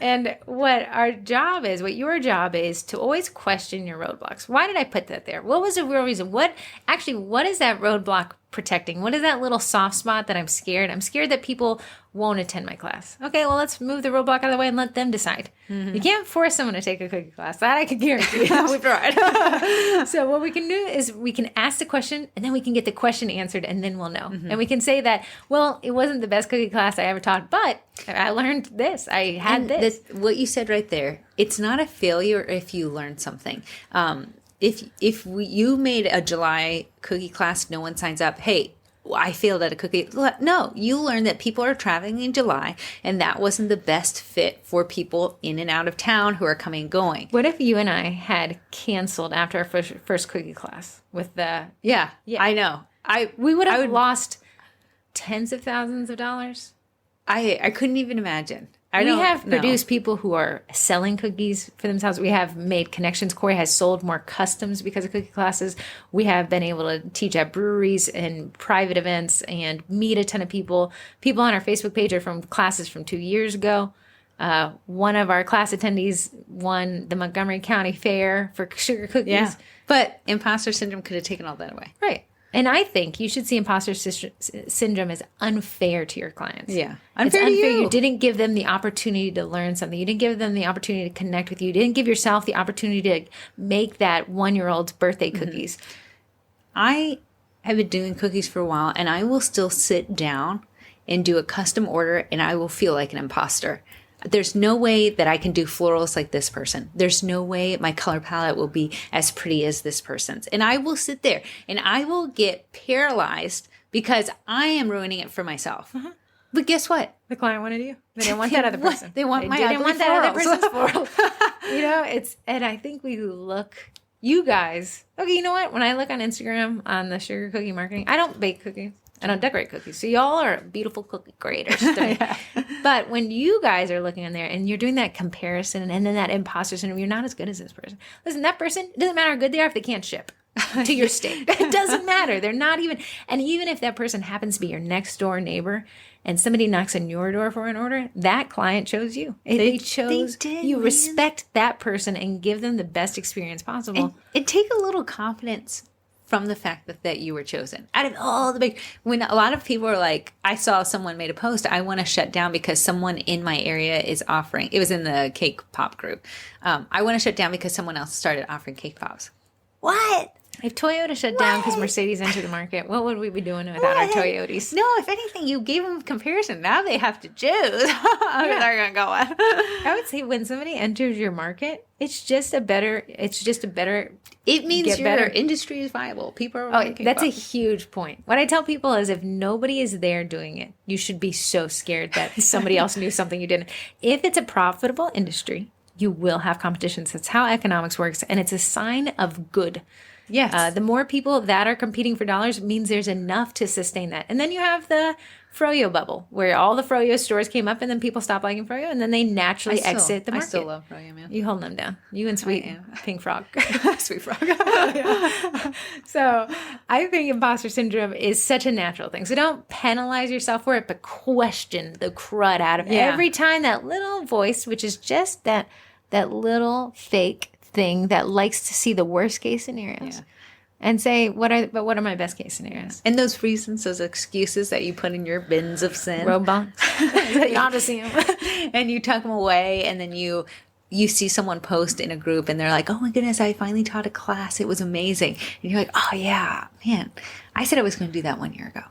And what our job is, what your job is, to always question your roadblocks. Why did I put that there? What was the real reason? What is that roadblock protecting? What is that little soft spot that I'm scared? I'm scared that people won't attend my class. Okay, well, let's move the roadblock out of the way and let them decide. You can't force someone to take a cookie class. That I can guarantee. We've tried. So what we can do is we can ask the question, and then we can get the question answered, and then we'll know. And we can say that, well, it wasn't the best cookie class I ever taught, but I learned this. I had this. What you said right there, it's not a failure if you learn something. You made a July cookie class, no one signs up. Hey, I failed at a cookie. No, you learned that people are traveling in July, and that wasn't the best fit for people in and out of town who are coming and going. What if you and I had canceled after our first cookie class with the... Yeah, I know. We would have lost tens of thousands of dollars. I couldn't even imagine. We have produced people who are selling cookies for themselves. We have made connections. Corey has sold more customs because of cookie classes. We have been able to teach at breweries and private events and meet a ton of people. People on our Facebook page are from classes from 2 years ago. One of our class attendees won the Montgomery County Fair for sugar cookies. Yeah. But imposter syndrome could have taken all that away. Right. And I think you should see imposter syndrome as unfair to your clients. Yeah. Unfair to you. You didn't give them the opportunity to learn something. You didn't give them the opportunity to connect with you. You didn't give yourself the opportunity to make that 1-year-old's birthday cookies. I have been doing cookies for a while, and I will still sit down and do a custom order, and I will feel like an imposter. There's no way that I can do florals like this person. There's no way my color palette will be as pretty as this person's. And I will sit there and I will get paralyzed because I am ruining it for myself. But guess what? The client wanted you. They didn't want that other person. They want my didn't ugly want that other florals. person's floral. And I think you guys, okay, you know what? When I look on Instagram on the sugar cookie marketing, I don't bake cookies. I don't decorate cookies. So y'all are beautiful cookie creators to me. But when you guys are looking in there and you're doing that comparison and then that imposter syndrome, you're not as good as this person. Listen, that person, it doesn't matter how good they are if they can't ship to your state. It doesn't matter. They're not even, and even if that person happens to be your next door neighbor and somebody knocks on your door for an order, that client chose you. They chose you. Respect that person and give them the best experience possible. And take a little confidence from the fact that you were chosen. Out of all the big, when a lot of people are like, I saw someone made a post, I want to shut down because someone in my area is offering, it was in the cake pop group. I want to shut down because someone else started offering cake pops. What? If Toyota shut down because Mercedes entered the market, what would we be doing without our Toyotas? No, if anything, you gave them comparison. Now they have to choose. They're going to go on. I would say when somebody enters your market, it means your industry is viable. People are that's a huge point. What I tell people is if nobody is there doing it, you should be so scared that somebody else knew something you didn't. If it's a profitable industry, you will have competitions. That's how economics works. And it's a sign of good. Yes. The more people that are competing for dollars means there's enough to sustain that. And then you have the Froyo bubble, where all the Froyo stores came up and then people stopped liking Froyo and then they naturally exit the market. I still love Froyo, man. You hold them down. You and Sweet Pink Frog. Sweet Frog. So I think imposter syndrome is such a natural thing. So don't penalize yourself for it, but question the crud out of it. Every time that little voice, which is just that little fake thing that likes to see the worst case scenarios and say, what are my best case scenarios? And those reasons, those excuses that you put in your bins of sin. Roadblocks. You ought to see them. And you tuck them away, and then you see someone post in a group and they're like, oh my goodness, I finally taught a class. It was amazing. And you're like, oh yeah, man, I said I was going to do that 1 year ago.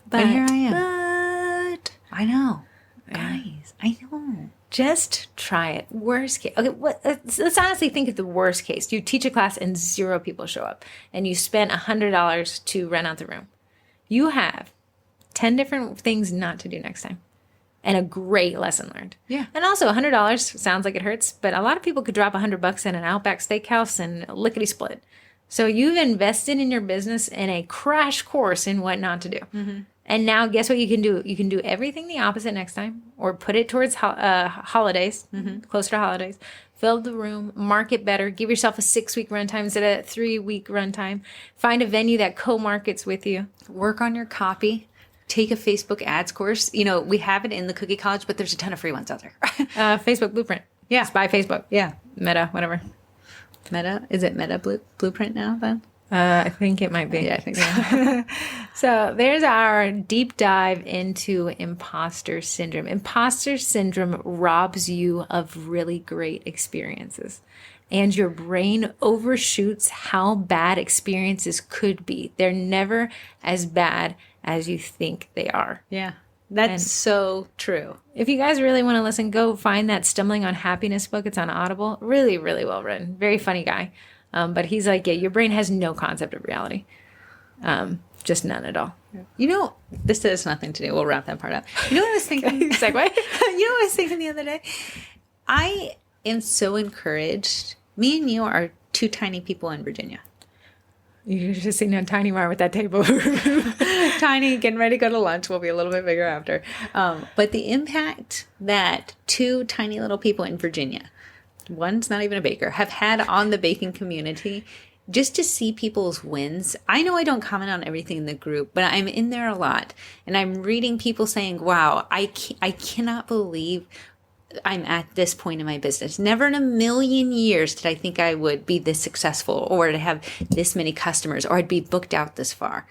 But here I am. But I know. Guys, I know. Just try it. Worst case. Okay, let's honestly think of the worst case. You teach a class and 0 people show up, and you spend $100 to rent out the room. You have 10 different things not to do next time, and a great lesson learned. Yeah. And also, $100 sounds like it hurts, but a lot of people could drop $100 in an Outback Steakhouse and lickety split. So you've invested in your business in a crash course in what not to do. Mm-hmm. And now guess what you can do? You can do everything the opposite next time, or put it towards holidays, closer to holidays. Fill the room, market better, give yourself a 6-week runtime instead of a 3-week runtime. Find a venue that co-markets with you. Work on your copy. Take a Facebook ads course. You know, we have it in the Cookie College, but there's a ton of free ones out there. Facebook Blueprint. Yeah. It's by Facebook. Yeah. Meta, whatever. Meta? Is it Meta Blueprint now then? I think it might be. Yeah, I think so. So there's our deep dive into imposter syndrome. Imposter syndrome robs you of really great experiences. And your brain overshoots how bad experiences could be. They're never as bad as you think they are. Yeah. That's so true. If you guys really want to listen, go find that Stumbling on Happiness book. It's on Audible. Really, really well written. Very funny guy. But he's like, your brain has no concept of reality. Just none at all. You know, this has nothing to do. We'll wrap that part up. You know what I was thinking? Segue. You know what I was thinking the other day? I am so encouraged. Me and you are 2 tiny people in Virginia. You're just sitting on Tiny Mar with that table. Tiny, getting ready to go to lunch. We'll be a little bit bigger after. But the impact that 2 tiny little people in Virginia, one's not even a baker, have had on the baking community, just to see people's wins. I know I don't comment on everything in the group, but I'm in there a lot. And I'm reading people saying, wow, I cannot believe I'm at this point in my business. Never in a million years did I think I would be this successful, or to have this many customers, or I'd be booked out this far.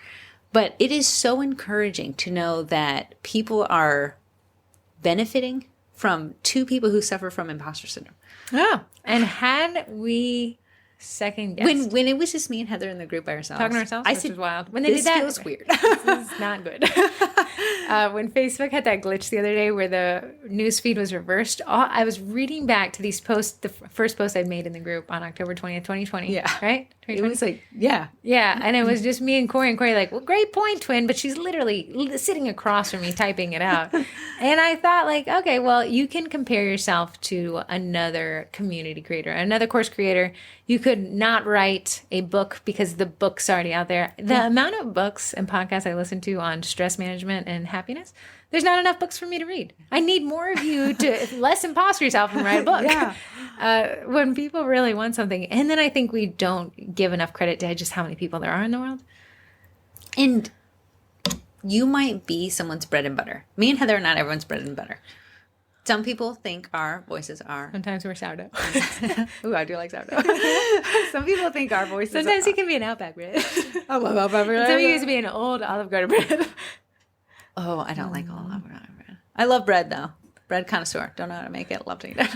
But it is so encouraging to know that people are benefiting from 2 people who suffer from imposter syndrome. Yeah. And had we second guessed. When it was just me and Heather in the group by ourselves. Talking to ourselves? I Which said, was wild. When they did that, feels weird. This is not good. When Facebook had that glitch the other day where the news feed was reversed, I was reading back to these posts, the first post I'd made in the group on October 20th, 2020. Yeah. Right? 2020? It was like, yeah. Yeah. And it was just me and Corey like, well, great point, twin. But she's literally sitting across from me typing it out. And I thought like, okay, well, you can compare yourself to another community creator, another course creator. You could not write a book because the book's already out there. The amount of books and podcasts I listen to on stress management and happiness, there's not enough books for me to read. I need more of you to less imposter yourself and write a book. Yeah. When people really want something. And then I think we don't give enough credit to just how many people there are in the world. And you might be someone's bread and butter. Me and Heather are not everyone's bread and butter. Some people think our voices are. Sometimes we're sourdough. Ooh, I do like sourdough. Some people think our voices Sometimes are. it can be an Outback bread. I love Outback bread. Some of you used to be an old Olive Garden bread. Oh, I don't like all Olive Garden bread. I love bread, though. Bread connoisseur. Don't know how to make it. Love to eat it.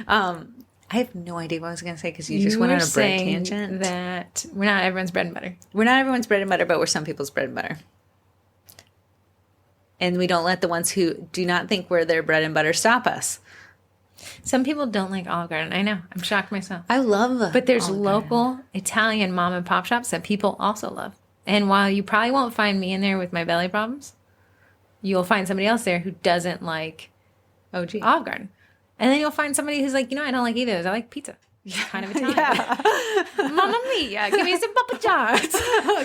I have no idea what I was going to say because you just went on a bread tangent. That we're not everyone's bread and butter. We're not everyone's bread and butter, but we're some people's bread and butter. And we don't let the ones who do not think we're their bread and butter stop us. Some people don't like Olive Garden. I know. I'm shocked myself. I love But there's Olive local Garden. Italian mom and pop shops that people also love. And while you probably won't find me in there with my belly problems, you'll find somebody else there who doesn't like OG. Olive Garden. And then you'll find somebody who's like, I don't like either of those. I like pizza. Kind of Italian. Mamma mia, give me some Papa John's.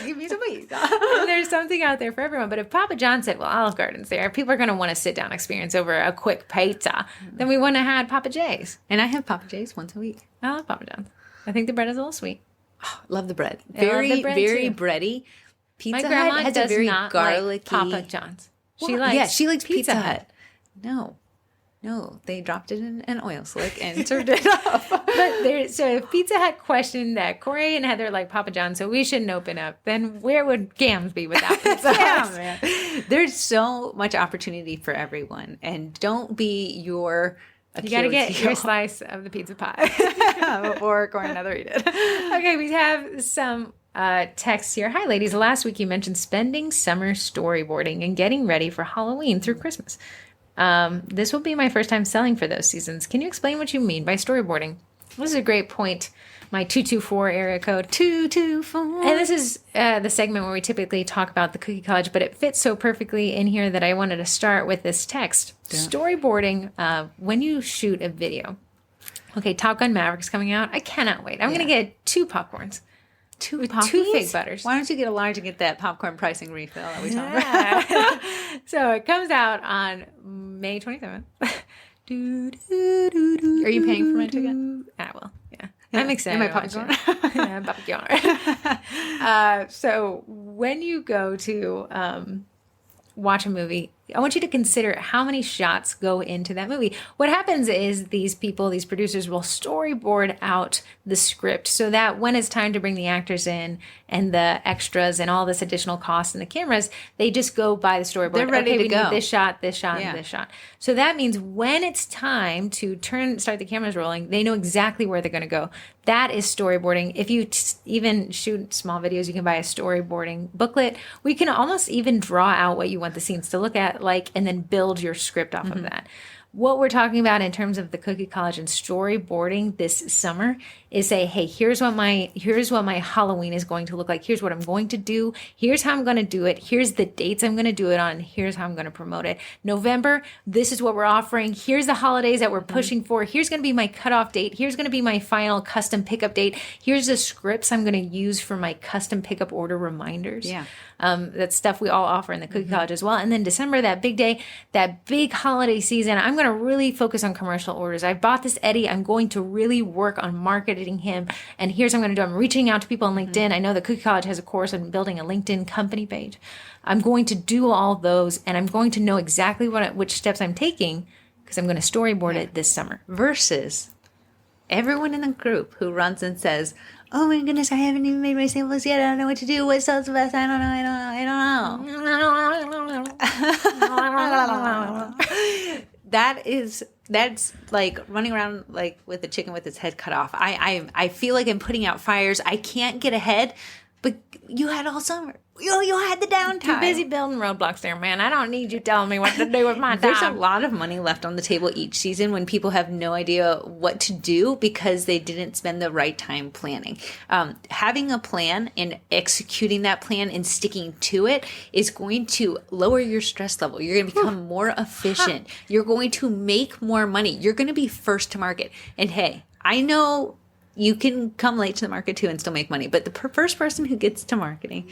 Give me some pizza. And there's something out there for everyone. But if Papa John said, well, Olive Garden's there, people are going to want a sit-down experience over a quick pizza. Then we wouldn't have had Papa J's. And I have Papa J's once a week. I love Papa John's. I think the bread is a little sweet. Oh, love the bread. I love Very, the bread very too. bready. Pizza My grandma Hut has does a very not garlicky. like Papa John's. She She likes Pizza Hut. Hut. No, they dropped it in an oil slick and served it up. So if Pizza Hut questioned that Corey and Heather like Papa John, so we shouldn't open up, then where would Gams be without Pizza Hut? Man. There's so much opportunity for everyone. And don't be your You got to get Achilles your heel slice of the pizza pie. before Corey and Heather eat it. Okay, we have some texts here. Hi, ladies. Last week you mentioned spending summer storyboarding and getting ready for Halloween through Christmas. This will be my first time selling for those seasons. Can you explain what you mean by storyboarding? This is a great point. My 224 area code. 224. And this is the segment where we typically talk about the Cookie College, but it fits so perfectly in here that I wanted to start with this text. Yeah. Storyboarding, when you shoot a video. Okay, Top Gun Maverick's coming out. I cannot wait. I'm going to get 2 popcorns. 2 fig butters. Why don't you get a large and get that popcorn pricing refill that we talked about? So it comes out on May 27th. Are you paying for my ticket? I will. Yeah. I'm excited. Am I popcorn? Popcorn. So when you go to watch a movie, I want you to consider how many shots go into that movie. What happens is these producers will storyboard out the script so that when it's time to bring the actors in and the extras and all this additional cost and the cameras, they just go by the storyboard. They're ready to go. Need this shot, and this shot. So that means when it's time to start the cameras rolling, they know exactly where they're going to go. That is storyboarding. If you even shoot small videos, you can buy a storyboarding booklet. We can almost even draw out what you want the scenes to look at, and then build your script off of that. What we're talking about in terms of the Cookie College and storyboarding this summer is say, hey, here's what my Halloween is going to look like. Here's what I'm going to do. Here's how I'm going to do it. Here's the dates I'm going to do it on. Here's how I'm going to promote it. November, this is what we're offering. Here's the holidays that we're pushing for. Here's going to be my cutoff date. Here's going to be my final custom pickup date. Here's the scripts I'm going to use for my custom pickup order reminders. Yeah. That's stuff we all offer in the Cookie College as well. And then December, that big day, that big holiday season, I'm going to really focus on commercial orders. I bought this Eddie. I'm going to really work on marketing him. And here's what I'm going to do. I'm reaching out to people on LinkedIn. I know the Cookie College has a course on building a LinkedIn company page. I'm going to do all those, and I'm going to know exactly which steps I'm taking because I'm going to storyboard it this summer. Versus everyone in the group who runs and says, oh my goodness, I haven't even made my samples yet. I don't know what to do. What sells the best? I don't know. That's like running around like with a chicken with its head cut off. I feel like I'm putting out fires. I can't get ahead, but you had all summer. You had the downtime. Too busy building roadblocks there, man. I don't need you telling me what to do with my time. There's a lot of money left on the table each season when people have no idea what to do because they didn't spend the right time planning. Having a plan and executing that plan and sticking to it is going to lower your stress level. You're going to become more efficient. You're going to make more money. You're going to be first to market. And hey, I know you can come late to the market too and still make money, but the first person who gets to marketing.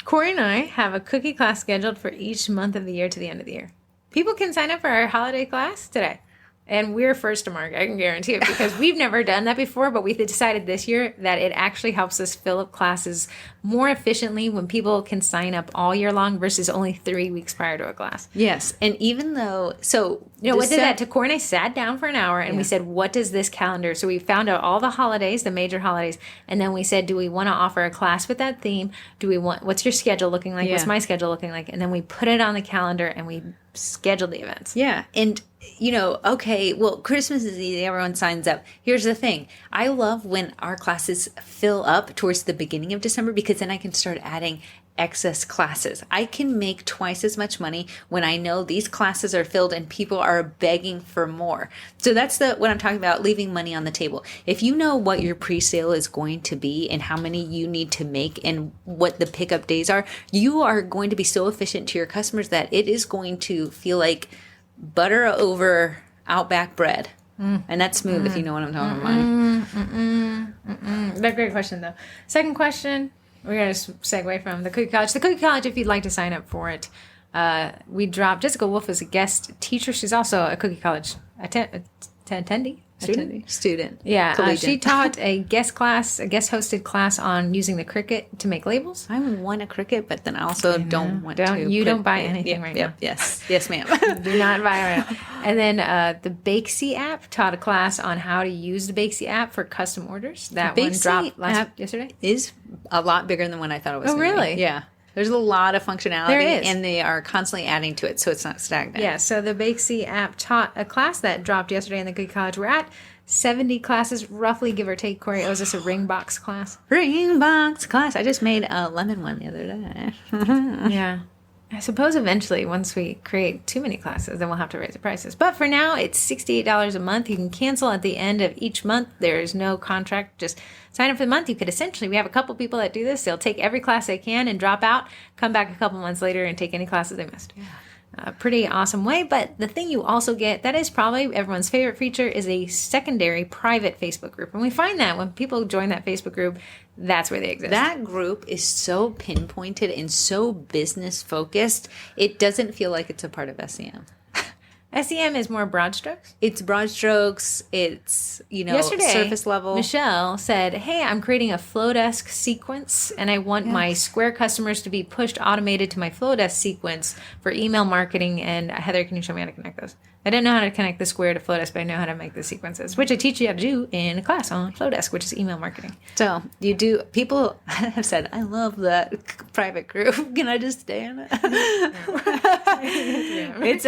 Corey and I have a cookie class scheduled for each month of the year to the end of the year. People can sign up for our holiday class today. And we're first to market, I can guarantee it, because we've never done that before, but we decided this year that it actually helps us fill up classes more efficiently when people can sign up all year long versus only 3 weeks prior to a class. Yes. And even though, what did that? Takora and I sat down for an hour and we said, what does this calendar? So we found out all the holidays, the major holidays. And then we said, do we want to offer a class with that theme? What's your schedule looking like? What's my schedule looking like? And then we put it on the calendar and we scheduled the events. Yeah. And okay, well, Christmas is easy. Everyone signs up. Here's the thing. I love when our classes fill up towards the beginning of December, because then I can start adding excess classes. I can make twice as much money when I know these classes are filled and people are begging for more. So that's what I'm talking about, leaving money on the table. If you know what your pre-sale is going to be and how many you need to make and what the pickup days are, you are going to be so efficient to your customers that it is going to feel like butter over Outback bread. And that's smooth, if you know what I'm talking about. That's a great question, though. Second question, we're going to segue from the Cookie College. The Cookie College, if you'd like to sign up for it, we dropped Jessica Wolf as a guest teacher. She's also a Cookie College attendee. Student. Yeah, she taught a guest hosted class on using the Cricut to make labels. I want a Cricut, but then I also don't want to. You don't buy anything right now. Yes, ma'am. Do not buy it right now. And then the Bakesy app taught a class on how to use the Bakesy app for custom orders. That one dropped yesterday. Is a lot bigger than when I thought it was. Oh, really? Be. Yeah. There's a lot of functionality, there is. And they are constantly adding to it, so it's not stagnant. Yeah, so the Bakesy app taught a class that dropped yesterday in the Cookie College. We're at 70 classes, roughly, give or take. Corey, was this a ring box class? Ring box class. I just made a lemon one the other day. Yeah. I suppose eventually, once we create too many classes, then we'll have to raise the prices. But for now, it's $68 a month. You can cancel at the end of each month. There is no contract. Just sign up for the month. You could we have a couple people that do this. They'll take every class they can and drop out, come back a couple months later and take any classes they missed. Yeah. Pretty awesome way. But the thing you also get, that is probably everyone's favorite feature, is a secondary private Facebook group. And we find that when people join that Facebook group, that's where they exist. That group is so pinpointed and so business focused, it doesn't feel like it's a part of SEM. SEM is more broad strokes? It's broad strokes. It's, Yesterday, surface level. Michelle said, hey, I'm creating a Flowdesk sequence, and I want my Square customers to be pushed automated to my Flowdesk sequence for email marketing. And Heather, can you show me how to connect those? I didn't know how to connect the Square to Flowdesk, but I know how to make the sequences, which I teach you how to do in a class on Flowdesk, which is email marketing. So people have said, I love that private group. Can I just stay in it? It's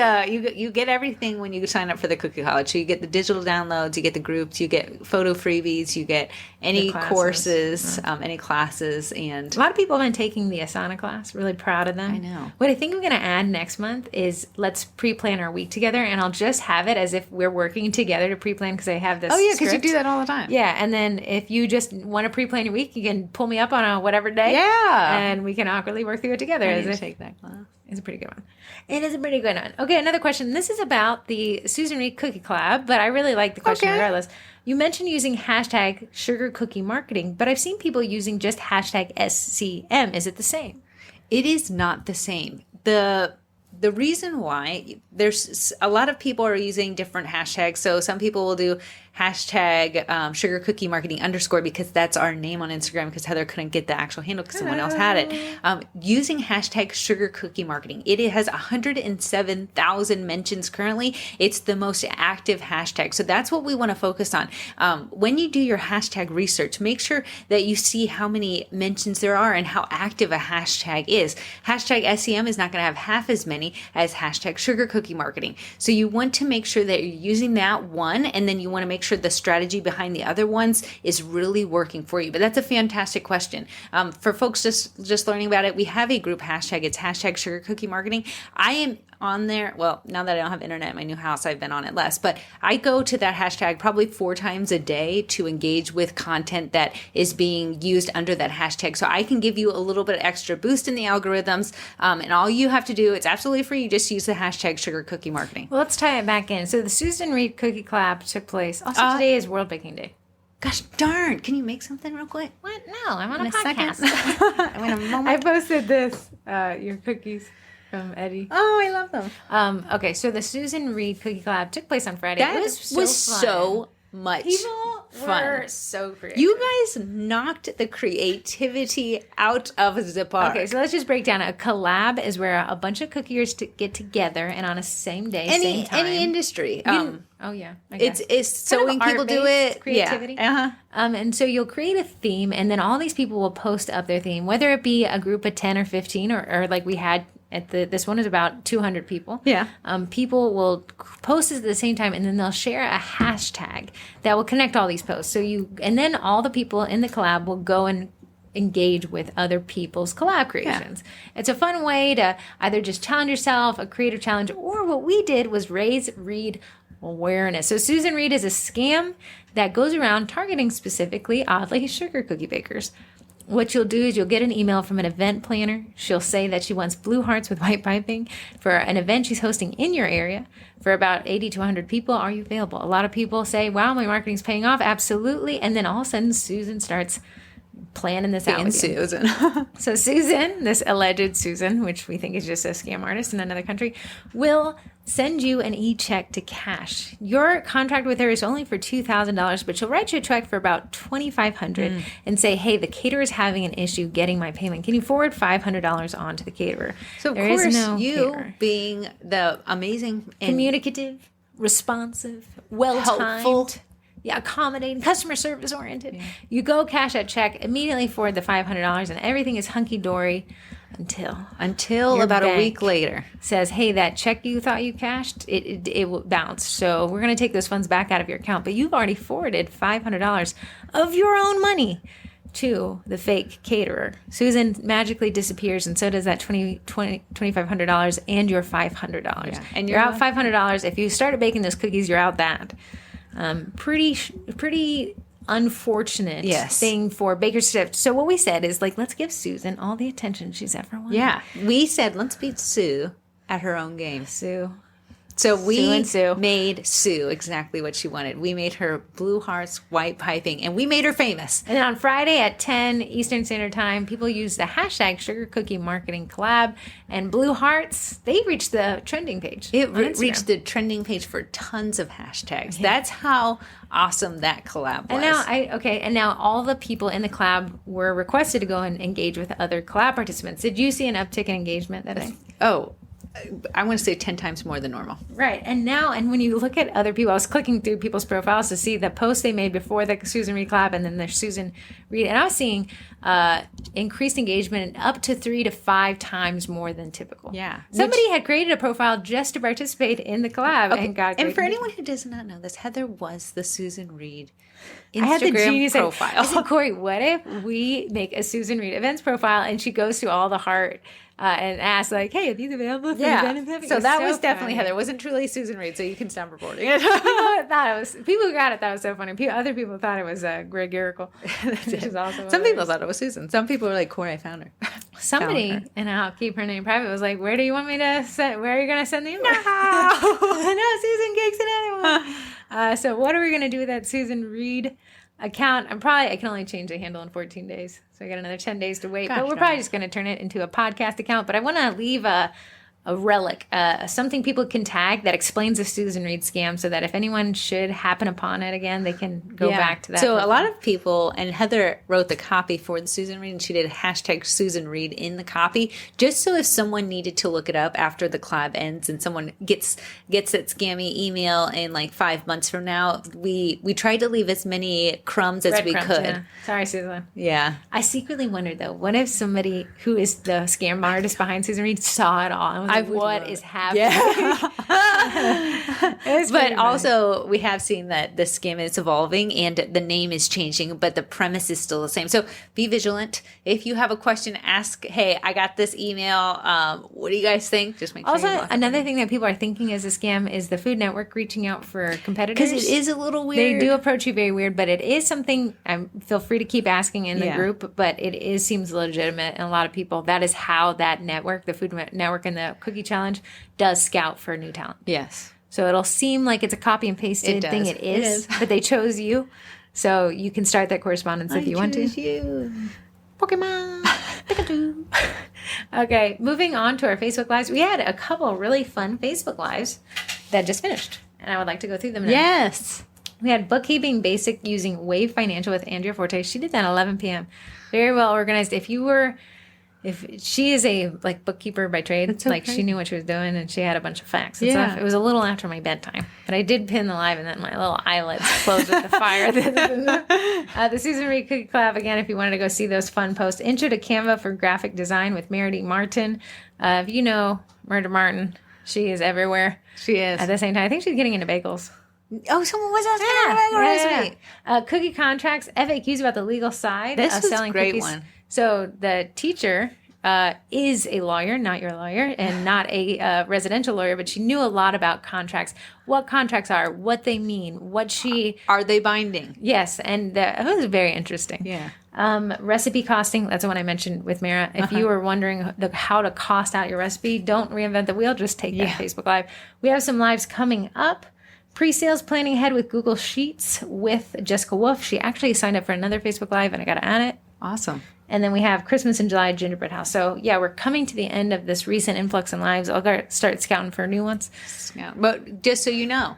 you get everything when you sign up for the Cookie College. So you get the digital downloads, you get the groups, you get photo freebies, you get any courses, any classes, and a lot of people have been taking the Asana class. Really proud of them. I know. What I think I'm going to add next month is let's pre-plan our week together, and I'll just have it as if we're working together to pre-plan, because I have this. Oh yeah, because you script. do that all the time. Yeah, and then if you just want to pre-plan your week, you can pull me up on a whatever day. Yeah, and we can awkwardly work through it together. I need to take that class. It's a pretty good one. It is a pretty good one. Okay, another question. This is about the Susan Reed Cookie Collab, but I really like the question regardless. You mentioned using hashtag sugar cookie marketing, but I've seen people using just hashtag SCM. Is it the same? It is not the same. The reason why, there's a lot of people are using different hashtags. So some people will do hashtag sugar cookie marketing _ because that's our name on Instagram, because Heather couldn't get the actual handle because someone else had it. Using hashtag sugar cookie marketing. It has 107,000 mentions currently. It's the most active hashtag. So that's what we want to focus on. When you do your hashtag research, make sure that you see how many mentions there are and how active a hashtag is. Hashtag SEM is not going to have half as many as hashtag sugar cookie marketing. So you want to make sure that you're using that one, and then you want to make sure the strategy behind the other ones is really working for you. But that's a fantastic question. For folks just learning about it, we have a group hashtag. It's hashtag sugar cookie marketing. I am on there. Well, now that I don't have internet in my new house, I've been on it less, but I go to that hashtag probably 4 times a day to engage with content that is being used under that hashtag. So I can give you a little bit extra boost in the algorithms. And all you have to do, it's absolutely free. You just use the hashtag sugar cookie marketing. Well, let's tie it back in. So the Susan Reed Cookie Collab took place. Also, today is World Baking Day. Gosh darn. Can you make something real quick? What? No, I'm on a podcast. I'm in a moment. I posted this, your cookies. from Eddie. Oh, I love them. Okay, so the Susan Reed Cookie Collab took place on Friday. That It was fun. so much People fun. were so creative. You guys knocked the creativity out of the park. Okay, so let's just break down. A collab is where a bunch of cookiers get together and on a same day, same time. Any industry. Oh yeah, I guess. It's sewing people do it. Creativity. Yeah. And so you'll create a theme, and then all these people will post up their theme, whether it be a group of 10 or 15, or like we had at this one is about 200 people. Yeah. People will post it at the same time, and then they'll share a hashtag that will connect all these posts. And then all the people in the collab will go and engage with other people's collab creations. Yeah. It's a fun way to either just challenge yourself, a creative challenge, or what we did was raise Reed awareness. So Susan Reed is a scam that goes around targeting specifically, oddly, sugar cookie bakers. What you'll do is you'll get an email from an event planner. She'll say that she wants blue hearts with white piping for an event she's hosting in your area for about 80 to 100 people. Are you available? A lot of people say, wow, my marketing's paying off. Absolutely. And then all of a sudden, Susan starts planning this out with you. Susan. So Susan, this alleged Susan, which we think is just a scam artist in another country, will send you an e-check to cash. Your contract with her is only for $2,000, but she'll write you a check for about $2,500 and say, hey, the caterer is having an issue getting my payment. Can you forward $500 on to the caterer? So of course, you caterer. Being the amazing and communicative, responsive, well-timed, helpful, accommodating, customer service oriented. Yeah. You go cash that check, immediately forward the $500, and everything is hunky-dory until about a week later says, hey, that check you thought you cashed, it will bounce. So we're going to take those funds back out of your account. But you've already forwarded $500 of your own money to the fake caterer. Susan magically disappears, and so does that $2,500 and your $500. Yeah. And you're out $500. If you started baking those cookies, you're out that. Pretty unfortunate thing for bakers to do. So what we said is, like, let's give Susan all the attention she's ever wanted. Yeah. We said, let's beat Sue at her own game. Sue. So we made Sue exactly what she wanted. We made her blue hearts, white piping, and we made her famous. And then on Friday at 10 Eastern Standard Time, people used the hashtag Sugar Cookie Marketing Collab, and blue hearts, they reached the trending page. It reached the trending page for tons of hashtags. Yeah. That's how awesome that collab was. And now all the people in the collab were requested to go and engage with other collab participants. Did you see an uptick in engagement that day? Oh, I want to say 10 times more than normal. Right. And when you look at other people, I was clicking through people's profiles to see the posts they made before the Susan Reed collab and then their Susan Reed. And I was seeing increased engagement up to 3 to 5 times more than typical. Yeah. Somebody had created a profile just to participate in the collab and got great. And for anyone who does not know this, Heather was the Susan Reed Instagram I had the genius profile. I said, Corey, what if we make a Susan Reed events profile and she goes through all the heart and asks, like, hey, are these available for event? So that was definitely Heather. It wasn't truly Susan Reed, so you can stop recording it. People who got it thought it was so funny. Other people thought it was Greg Yerical, which is also Some people thought it was Susan. Some people were like, Corey, I found her. Somebody, and I'll keep her name private, was like, where do you want me to send? Where are you going to send the email? No, Susan Cakes and anyone. So what are we going to do with that Susan Reed account? I can only change the handle in 14 days. So I got another 10 days to wait. But we're probably just going to turn it into a podcast account. But I want to leave a relic, something people can tag that explains the Susan Reed scam so that if anyone should happen upon it again, they can go back to that. So a lot of people, and Heather wrote the copy for the Susan Reed, and she did a hashtag Susan Reed in the copy, just so if someone needed to look it up after the collab ends and someone gets that scammy email in like 5 months from now, we tried to leave as many crumbs as we could. Yeah. Sorry, Susan. Yeah. I secretly wondered, though, what if somebody who is the scam artist behind Susan Reed saw it all and was like, what is happening? Yeah. But also, we have seen that the scam is evolving and the name is changing, but the premise is still the same. So be vigilant. If you have a question, ask, hey, I got this email. What do you guys think? Just make sure. Also, another thing that people are thinking is a scam is the Food Network reaching out for competitors. Because it is a little weird. They do approach you very weird, but it is something, feel free to keep asking in the group, but it seems legitimate. And a lot of people, that is how that network, the Food Network and the Cookie Challenge, does scout for new talent. Yes. So it'll seem like it's a copy and pasted thing. It is. But they chose you. So you can start that correspondence if you want to. You. Pokemon. Pikachu. Okay, moving on to our Facebook Lives. We had a couple really fun Facebook Lives that just finished, and I would like to go through them now. Yes. We had bookkeeping basic using Wave Financial with Andrea Forte. She did that at 11 p.m. Very well organized. If she is a bookkeeper by trade, okay. she knew what she was doing and she had a bunch of facts and stuff. It was a little after my bedtime, but I did pin the live and then my little eyelids closed with the fire. The Susan Reed Cookie Collab, again, if you wanted to go see those fun posts. Intro to Canva for graphic design with Meredith Martin. If you know Meredith Martin, she is everywhere. She is. At the same time, I think she's getting into bagels. Oh, someone was asking about cookie contracts, FAQs about the legal side this of was selling a great cookies. one. So the teacher is a lawyer, not your lawyer, and not a residential lawyer, but she knew a lot about contracts, what contracts are, what they mean, Are they binding? Yes, and it was very interesting. Yeah. Recipe costing, that's the one I mentioned with Mara. If you were wondering how to cost out your recipe, don't reinvent the wheel, just take that Facebook Live. We have some lives coming up. Pre-sales planning ahead with Google Sheets with Jessica Wolf. She actually signed up for another Facebook Live and I got to add it. Awesome. And then we have Christmas in July Gingerbread House. So yeah, we're coming to the end of this recent influx in lives. I'll start scouting for new ones. But just so you know,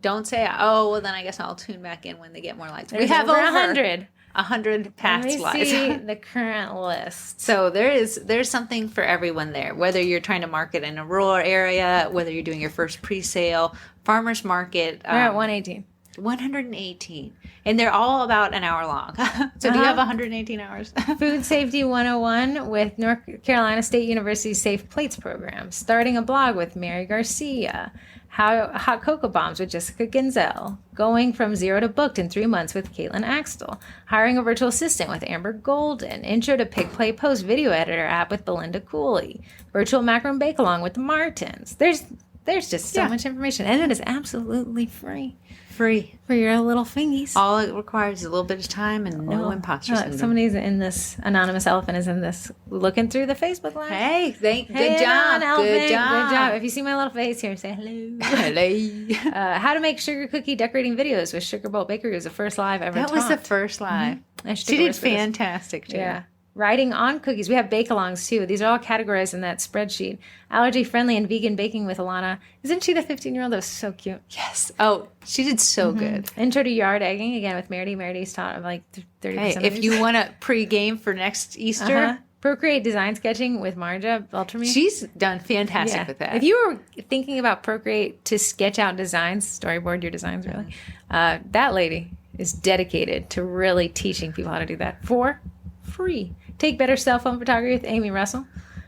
don't say, oh, well, then I guess I'll tune back in when they get more likes. We have over 100. 100 past Let me lives. see the current list. So there's something for everyone there. Whether you're trying to market in a rural area, whether you're doing your first pre-sale, farmers market. We're at 118. 118. And they're all about an hour long. So do you have 118 hours? Food Safety 101 with North Carolina State University Safe Plates Program. Starting a blog with Mary Garcia. Hot Cocoa Bombs with Jessica Ginzel. Going from zero to booked in 3 months with Caitlin Axtell. Hiring a virtual assistant with Amber Golden. Intro to Pick Play Post video editor app with Belinda Cooley. Virtual macaron bake along with the Martins. There's just so much information, and it is absolutely free. Free for your little fingies. All it requires is a little bit of time and no imposter syndrome. Somebody's in this anonymous elephant is in this looking through the Facebook Live. Hey, good job. Good job. If you see my little face here, say hello. Hello. How to make sugar cookie decorating videos with Sugar Bolt Bakery was the first live ever. That was the first live. Mm-hmm. She did fantastic too. Yeah. Writing on cookies. We have bake-alongs too. These are all categorized in that spreadsheet. Allergy friendly and vegan baking with Alana. Isn't she the 15-year-old? That was so cute. Yes. Oh, she did so good. Intro to yard egging again with Meredith. Meredith's taught like 30%. Hey, if you want to pre-game for next Easter, Procreate design sketching with Marja Beltrami. She's done fantastic with that. If you were thinking about Procreate to sketch out designs, storyboard your designs really, that lady is dedicated to really teaching people how to do that for free. Take better cell phone photography with Amy Russell.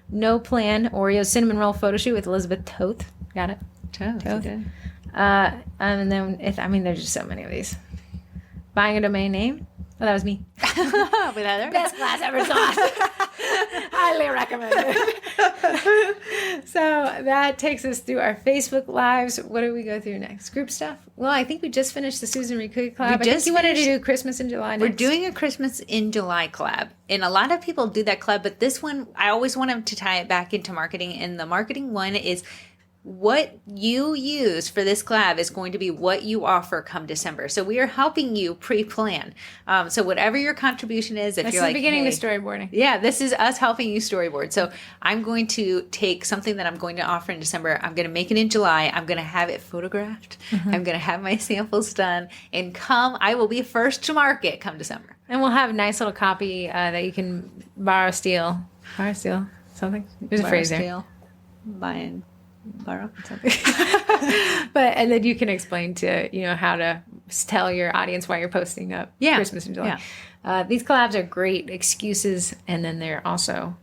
No Plan Oreo cinnamon roll photo shoot with Elizabeth Toth. Got it? Toth. And then there's just so many of these. Buying a domain name. Well, that was me. With Heather. Best class ever taught. Highly recommend it. So that takes us through our Facebook Lives. What do we go through next? Group stuff? Well, I think we just finished the Susan Reed Cookie Collab. I think you wanted to do Christmas in July next. We're doing a Christmas in July collab. And a lot of people do that collab, but this one, I always want them to tie it back into marketing. And the marketing one is what you use for this collab is going to be what you offer come December. So we are helping you pre-plan. So whatever your contribution is, if you're like, beginning the storyboarding. Yeah, this is us helping you storyboard. So I'm going to take something that I'm going to offer in December. I'm going to make it in July. I'm going to have it photographed. I'm going to have my samples done. And I will be first to market come December. And we'll have a nice little copy that you can borrow, steal, something. There's a phrase there. Borrow something. And then you can explain to how to tell your audience why you're posting up Christmas in July. Yeah. These collabs are great excuses, and then they're also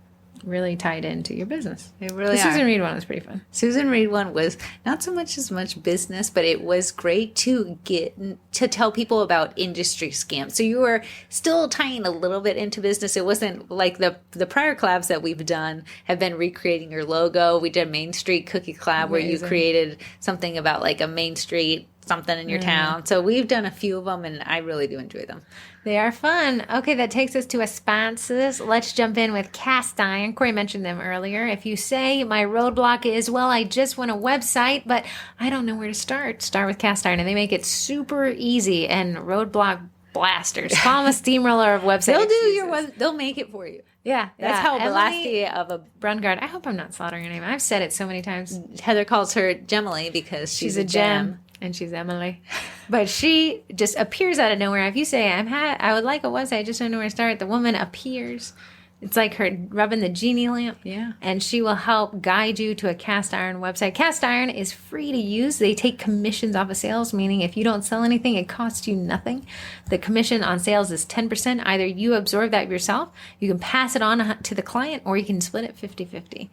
really tied into your business. They really the Susan Reed one was pretty fun. Susan Reed one was not so much as much business, but it was great to get to tell people about industry scams. So you were still tying a little bit into business. It wasn't like the prior collabs that we've done have been recreating your logo. We did a Main Street cookie collab where you created something about like a Main Street something in your town. So we've done a few of them, and I really do enjoy them. They are fun. Okay, that takes us to a sponsors. Let's jump in with Cast Iron. Corey mentioned them earlier. If you say my roadblock is, well, I just want a website, but I don't know where to start with Cast Iron. And they make it super easy, and roadblock blasters. Call them a steamroller of website. They'll do excuses. they'll make it for you. Yeah, That's how blasty of a Brungard. I hope I'm not slaughtering her name. I've said it so many times. Heather calls her Gemily because she's a gem. And she's Emily. But she just appears out of nowhere. If you say, I would like a website, I just don't know where to start, the woman appears. It's like her rubbing the genie lamp. Yeah. And she will help guide you to a cast iron website. Cast iron is free to use. They take commissions off of sales, meaning if you don't sell anything, it costs you nothing. The commission on sales is 10%. Either you absorb that yourself, you can pass it on to the client, or you can split it 50-50.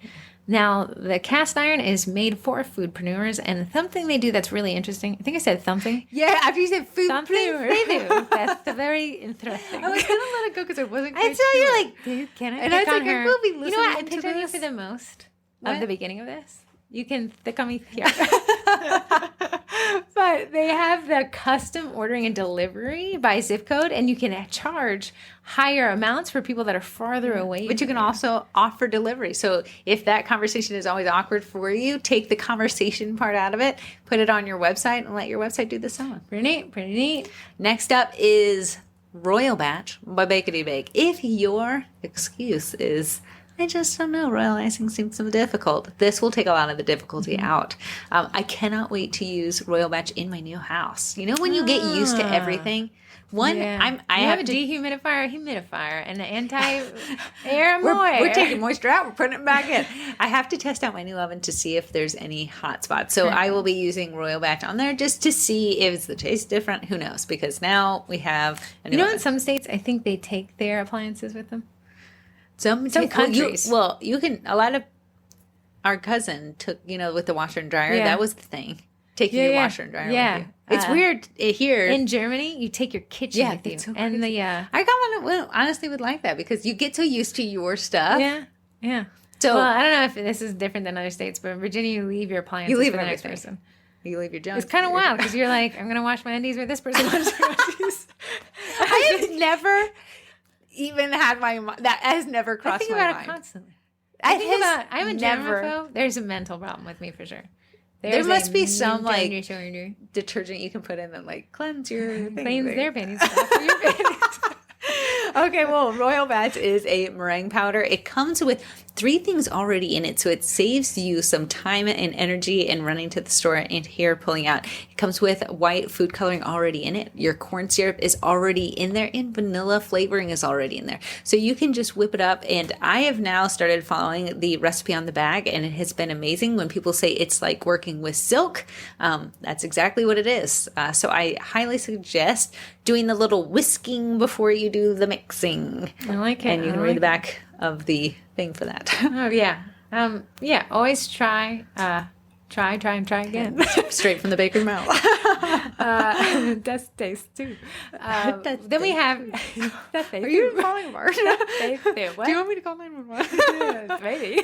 Now, the cast iron is made for foodpreneurs, and something they do that's really interesting. I think I said something. Yeah, after you said food, Something they do. That's very interesting. I was gonna let it go because it wasn't. I saw you like, dude, can I And I was pick on like, I her? will be You know what? I listening picked to on you this. for the most What? of the beginning of this. You can thick on me here. But they have the custom ordering and delivery by zip code, and you can charge higher amounts for people that are farther away. But you can also offer delivery. So if that conversation is always awkward for you, take the conversation part out of it, put it on your website, and let your website do the selling. Pretty neat, pretty neat. Next up is Royal Batch by Bakety Bake. If your excuse is, I just don't know, royal icing seems so difficult, this will take a lot of the difficulty out. I cannot wait to use Royal Batch in my new house. You know when you get used to everything? I have a dehumidifier, humidifier, and an anti-air We're taking moisture out. We're putting it back in. I have to test out my new oven to see if there's any hot spots. So I will be using Royal Batch on there just to see if the taste different. Who knows? Because now we have a new oven. in some states, I think they take their appliances with them. Some countries. You can. A lot of our cousin took, with the washer and dryer. Yeah. That was the thing. Taking your washer and dryer with you. It's weird here. In Germany, you take your kitchen with you. it's so and crazy. I honestly would like that because you get so used to your stuff. Yeah. So I don't know if this is different than other states, but in Virginia, you leave your appliances You leave for the next everything. person. you leave your junk. It's kind of wild because you're like, I'm going to wash my undies where this person wants to wash his. I have never even had that has never crossed I think my about mind. it constantly. I'm a germaphobe. There's a mental problem with me for sure. There must be some detergent detergent you can put in that cleanse your cleans their panties off for your panties. Okay, well, Royal Batch is a meringue powder. It comes with 3 things already in it, so it saves you some time and energy in running to the store and here pulling out. It comes with white food coloring already in it. Your corn syrup is already in there, and vanilla flavoring is already in there. So you can just whip it up, and I have now started following the recipe on the bag, and it has been amazing. When people say it's like working with silk, that's exactly what it is. So I highly suggest doing the little whisking before you do the mixing. I like it. And you can read the back of the thing for that. Oh, yeah. Always try and try again. Straight from the baker's mouth. That's taste too. Then we have that Are you calling Mark? What? Do you want me to call 911? Maybe.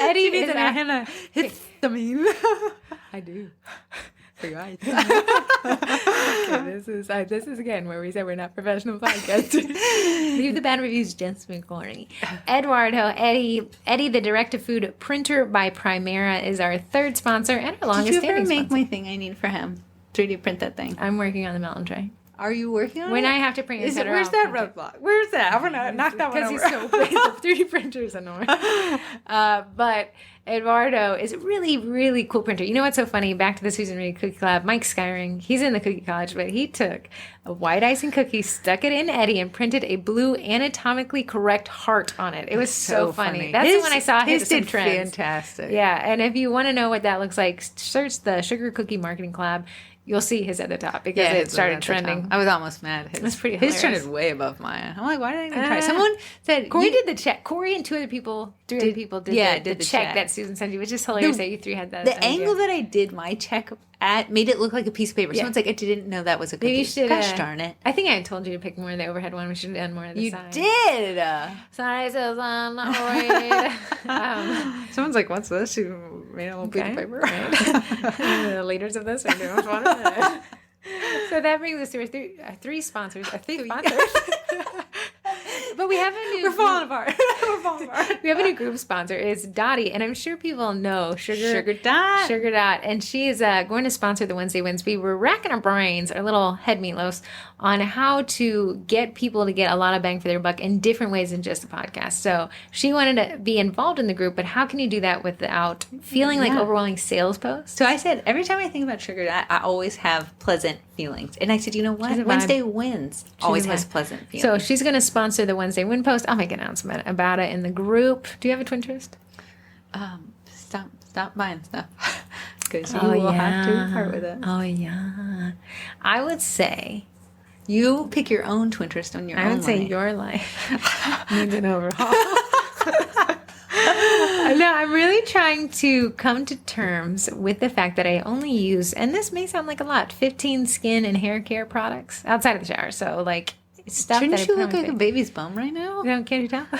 Eddie is Hannah. Histamine. I do. For your eyes. Okay, this is again where we say we're not professional podcasters. Leave the bad reviews, just McCorney. Eduardo, Eddie, the direct-to-food printer by Primera is our third sponsor and our longest Did you ever standing make sponsor. my thing I need for him? 3D print that thing. I'm working on the mountain tray. Are you working on When it? I have to print Is it, it, where's that roadblock? Where's that? I'm gonna knock that one over. Because he's so big. The 3D printer is annoying. But Eduardo is a really, really cool printer. You know what's so funny? Back to the Susan Reed Cookie Club. Mike Skyring, he's in the cookie college, but he took a white icing cookie, stuck it in Eddie, and printed a blue anatomically correct heart on it. It was so funny. That's the one I saw hit some trends. Fantastic. Yeah, and if you want to know what that looks like, search the Sugar Cookie Marketing Collab. You'll see his at the top because it started trending. I was almost mad. That's pretty His hilarious. trended way above mine. I'm like, why did I even try? Someone said Corey did the check. Corey and 3 other people did the check check that Susan sent you, which is hilarious that you 3 had that. The angle that I did my check at made it look like a piece of paper. Someone's like, I didn't know that was a cookie. Maybe you should, Gosh darn it. I think I told you to pick more of the overhead one. We should have done more of the You side. did. Sorry, Susan. Not worried. Someone's like, what's this? You made a little piece of paper. Right. The leaders of this are doing fun. So that brings us to our 3 sponsors. 3 sponsors. But we have a new We're falling apart. We're falling apart. We have a new group sponsor. It's Dottie, and I'm sure people know Sugar Dot. Sugar Dot, and she is going to sponsor the Wednesday Wins. We were racking our brains, our little head meatloafs, on how to get people to get a lot of bang for their buck in different ways than just a podcast. So she wanted to be involved in the group, but how can you do that without feeling like overwhelming sales posts? So I said, every time I think about Sugar Dot, I always have pleasant feelings. And I said, you know what? She's a vibe. Wednesday Wins always has pleasant feelings. So she's going to sponsor the Wednesday Win post. I'll make an announcement about it in the group. Do you have a Twinterest? Stop buying stuff. Because you will have to part with it. Oh, yeah. I would say... You pick your own Twinterest on your own I would say money. your life needs an overhaul. No, I'm really trying to come to terms with the fact that I only use, and this may sound like a lot, 15 skin and hair care products outside of the shower. So, like, stuff Shouldn't that you look like a baby's bum right now? Can't you tell? You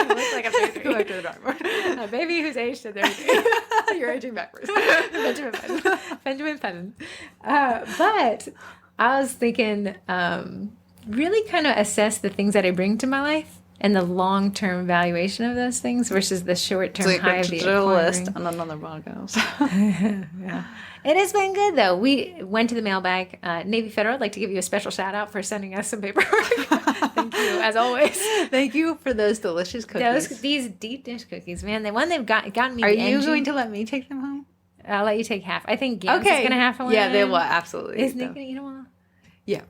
look like a baby. Go back to the dartboard. A baby who's aged at 33. You're aging backwards. Benjamin Button. But I was thinking, really kind of assess the things that I bring to my life and the long-term valuation of those things versus the short-term high of the list on another podcast. Yeah. It has been good, though. We went to the mailbag. Navy Federal, I'd like to give you a special shout-out for sending us some paperwork. Thank you, as always. Thank you for those delicious cookies. These deep dish cookies, man. The one they've gotten me. Are you going to let me take them home? I'll let you take half. I think Gams is going to have one. Yeah, they will, absolutely. Is Nick going to eat them all? Yeah.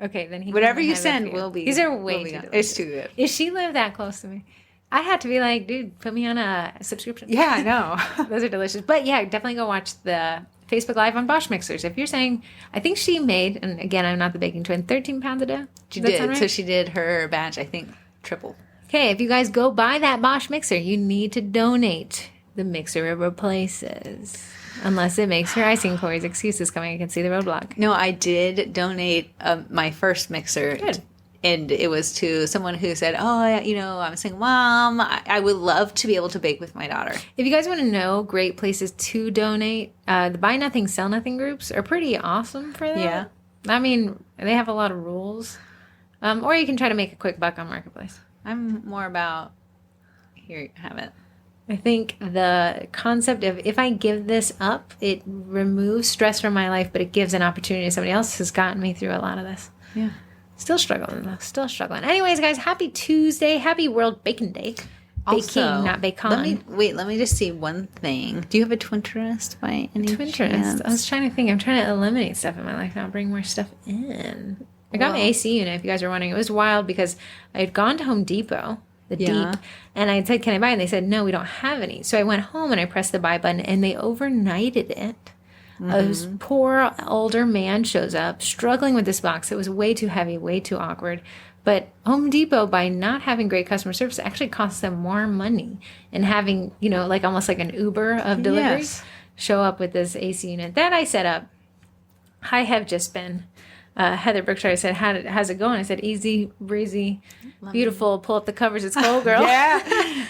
Okay, then he whatever can you have send it for you. will be. These are way too good. delicious. It's too good. If she lived that close to me, I had to be like, dude, put me on a subscription. Yeah, I know. Those are delicious. But yeah, definitely go watch the Facebook Live on Bosch mixers. If you're saying, I think she made, and again, I'm not the baking twin, 13 pounds a day. She did. Right? So she did her batch, I think, triple. Okay, if you guys go buy that Bosch mixer, you need to donate the mixer it replaces. Unless it makes your icing Corey's excuses coming. I can see the roadblock. No, I did donate my first mixer. Good. And it was to someone who said, oh, you know, I'm a single mom. I would love to be able to bake with my daughter. If you guys want to know great places to donate, the Buy Nothing, Sell Nothing groups are pretty awesome for that. Yeah. I mean, they have a lot of rules. Or you can try to make a quick buck on Marketplace. I'm more about, here you have it. I think the concept of if I give this up, it removes stress from my life, but it gives an opportunity to somebody else has gotten me through a lot of this. Yeah. Still struggling, though. Still struggling. Anyways, guys, happy Tuesday. Happy World Bacon Day. Also, Baking, not bacon. Let me just see one thing. Do you have a Twinterest by any chance? I was trying to think. I'm trying to eliminate stuff in my life, not bring more stuff in. I got my AC unit, if you guys are wondering. It was wild because I had gone to Home Depot, Deep, and I said, can I buy it? And they said, no, we don't have any. So I went home and I pressed the buy button, and they overnighted it. A poor older man shows up struggling with this box. It was way too heavy, way too awkward. But Home Depot, by not having great customer service, actually costs them more money. And having, you know, like almost like an Uber of delivery show up with this AC unit that I set up. I have just been, Heather Brookshire said, how's it going? I said, easy, breezy, beautiful, pull up the covers, it's cold, girl. Yeah.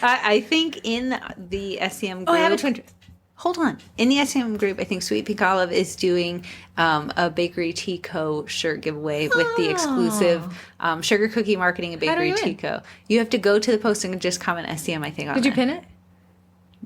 I think in the SCM group. Oh, I have a Twinterest. Hold on. In the SCM group, I think Sweet Pink Olive is doing a Bakery Tea Co. shirt giveaway with the exclusive Sugar Cookie Marketing and Bakery Tea Co. You have to go to the posting and just comment SCM, I think, on Did you pin it?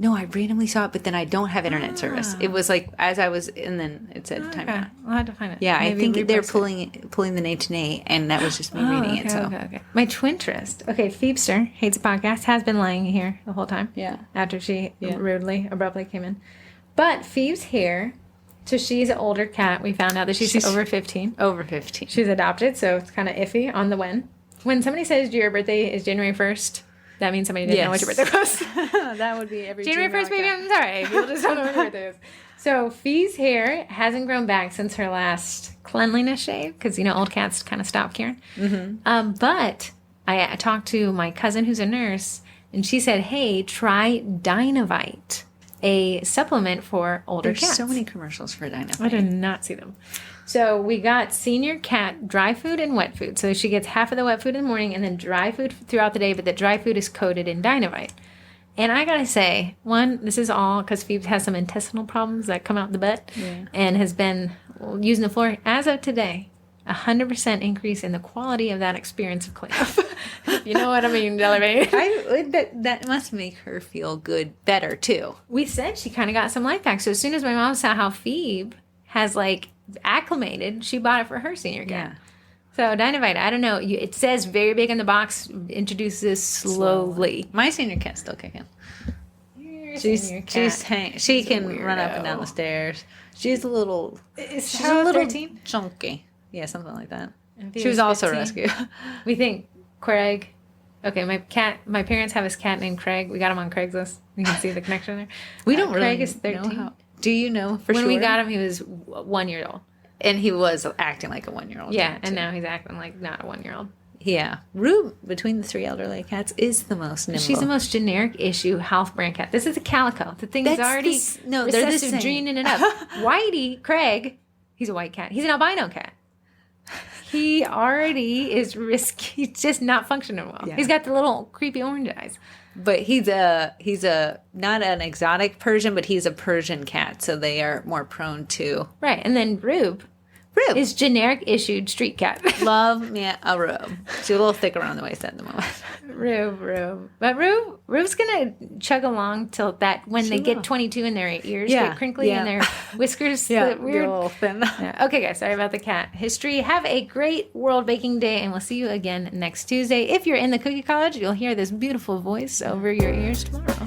No, I randomly saw it, but then I don't have internet service. It was like, as I was, and then it said time out. I'll have to find it. Yeah, Maybe I think they're pulling the Nate to Nate, and that was just me reading it. So Okay. My Twinterest. Okay, Phoebster hates a podcast, has been lying here the whole time. Yeah. After she abruptly came in. But Phoebe's here. So she's an older cat. We found out that she's over 15. Over 15. She's adopted, so it's kind of iffy on the when. When somebody says your birthday is January 1st, that means somebody didn't know what your birthday was. That would be every January 1st, baby, I'm sorry. People just don't know what your birthday is. So Fee's hair hasn't grown back since her last cleanliness shave because, you know, old cats kind of stop caring. Mm-hmm. But I talked to my cousin who's a nurse, and she said, hey, try Dynavite, a supplement for older cats. There's so many commercials for Dynavite. I did not see them. So we got senior cat dry food and wet food. So she gets half of the wet food in the morning and then dry food throughout the day, but the dry food is coated in Dynavite. And I gotta say, one, this is all because Phoebe has some intestinal problems that come out the butt and has been using the floor as of today. 100% increase in the quality of that experience of cleanup. You know what I mean, Jelly? That must make her feel good, better too. We said she kind of got some life hacks. So as soon as my mom saw how Phoebe has like acclimated, she bought it for her senior cat. Yeah. So Dynavite, I don't know. It says very big in the box, introduce this slowly. My senior cat's still kicking. Senior cat. She can run up and down the stairs. She's a little. She's a how, little 13? chunky. Yeah, something like that. And She was also 15. rescued. We think Craig. Okay, my parents have this cat named Craig. We got him on Craigslist. You can see the connection there. We don't really Craig is 13. know how. Do you know for when sure? we got him, he was 1 year old. And he was acting like a 1-year-old. Yeah, and now he's acting like not a 1-year-old. Yeah. Rue, between the 3 elderly cats, is the most nimble. She's the most generic issue health brand cat. This is a calico. The thing is That's already no, they're the recessive same. gening it up. Whitey, Craig, he's a white cat. He's an albino cat. He already is risky. He's just not functioning well. Yeah. He's got the little creepy orange eyes. But he's a not an exotic Persian, but he's a Persian cat, so they are more prone to Right. And then Rube is generic issued street cat. love me a Rube. She's a little thick around the waist at the moment. Rube. But Rube's going to chug along till that when She they will. get 22 and their ears Yeah, get crinkly yeah. and their whiskers Yeah, get weird. a little thin. Yeah. Okay, guys, sorry about the cat history. Have a great World Baking Day, and we'll see you again next Tuesday. If you're in the Cookie College, you'll hear this beautiful voice over your ears tomorrow.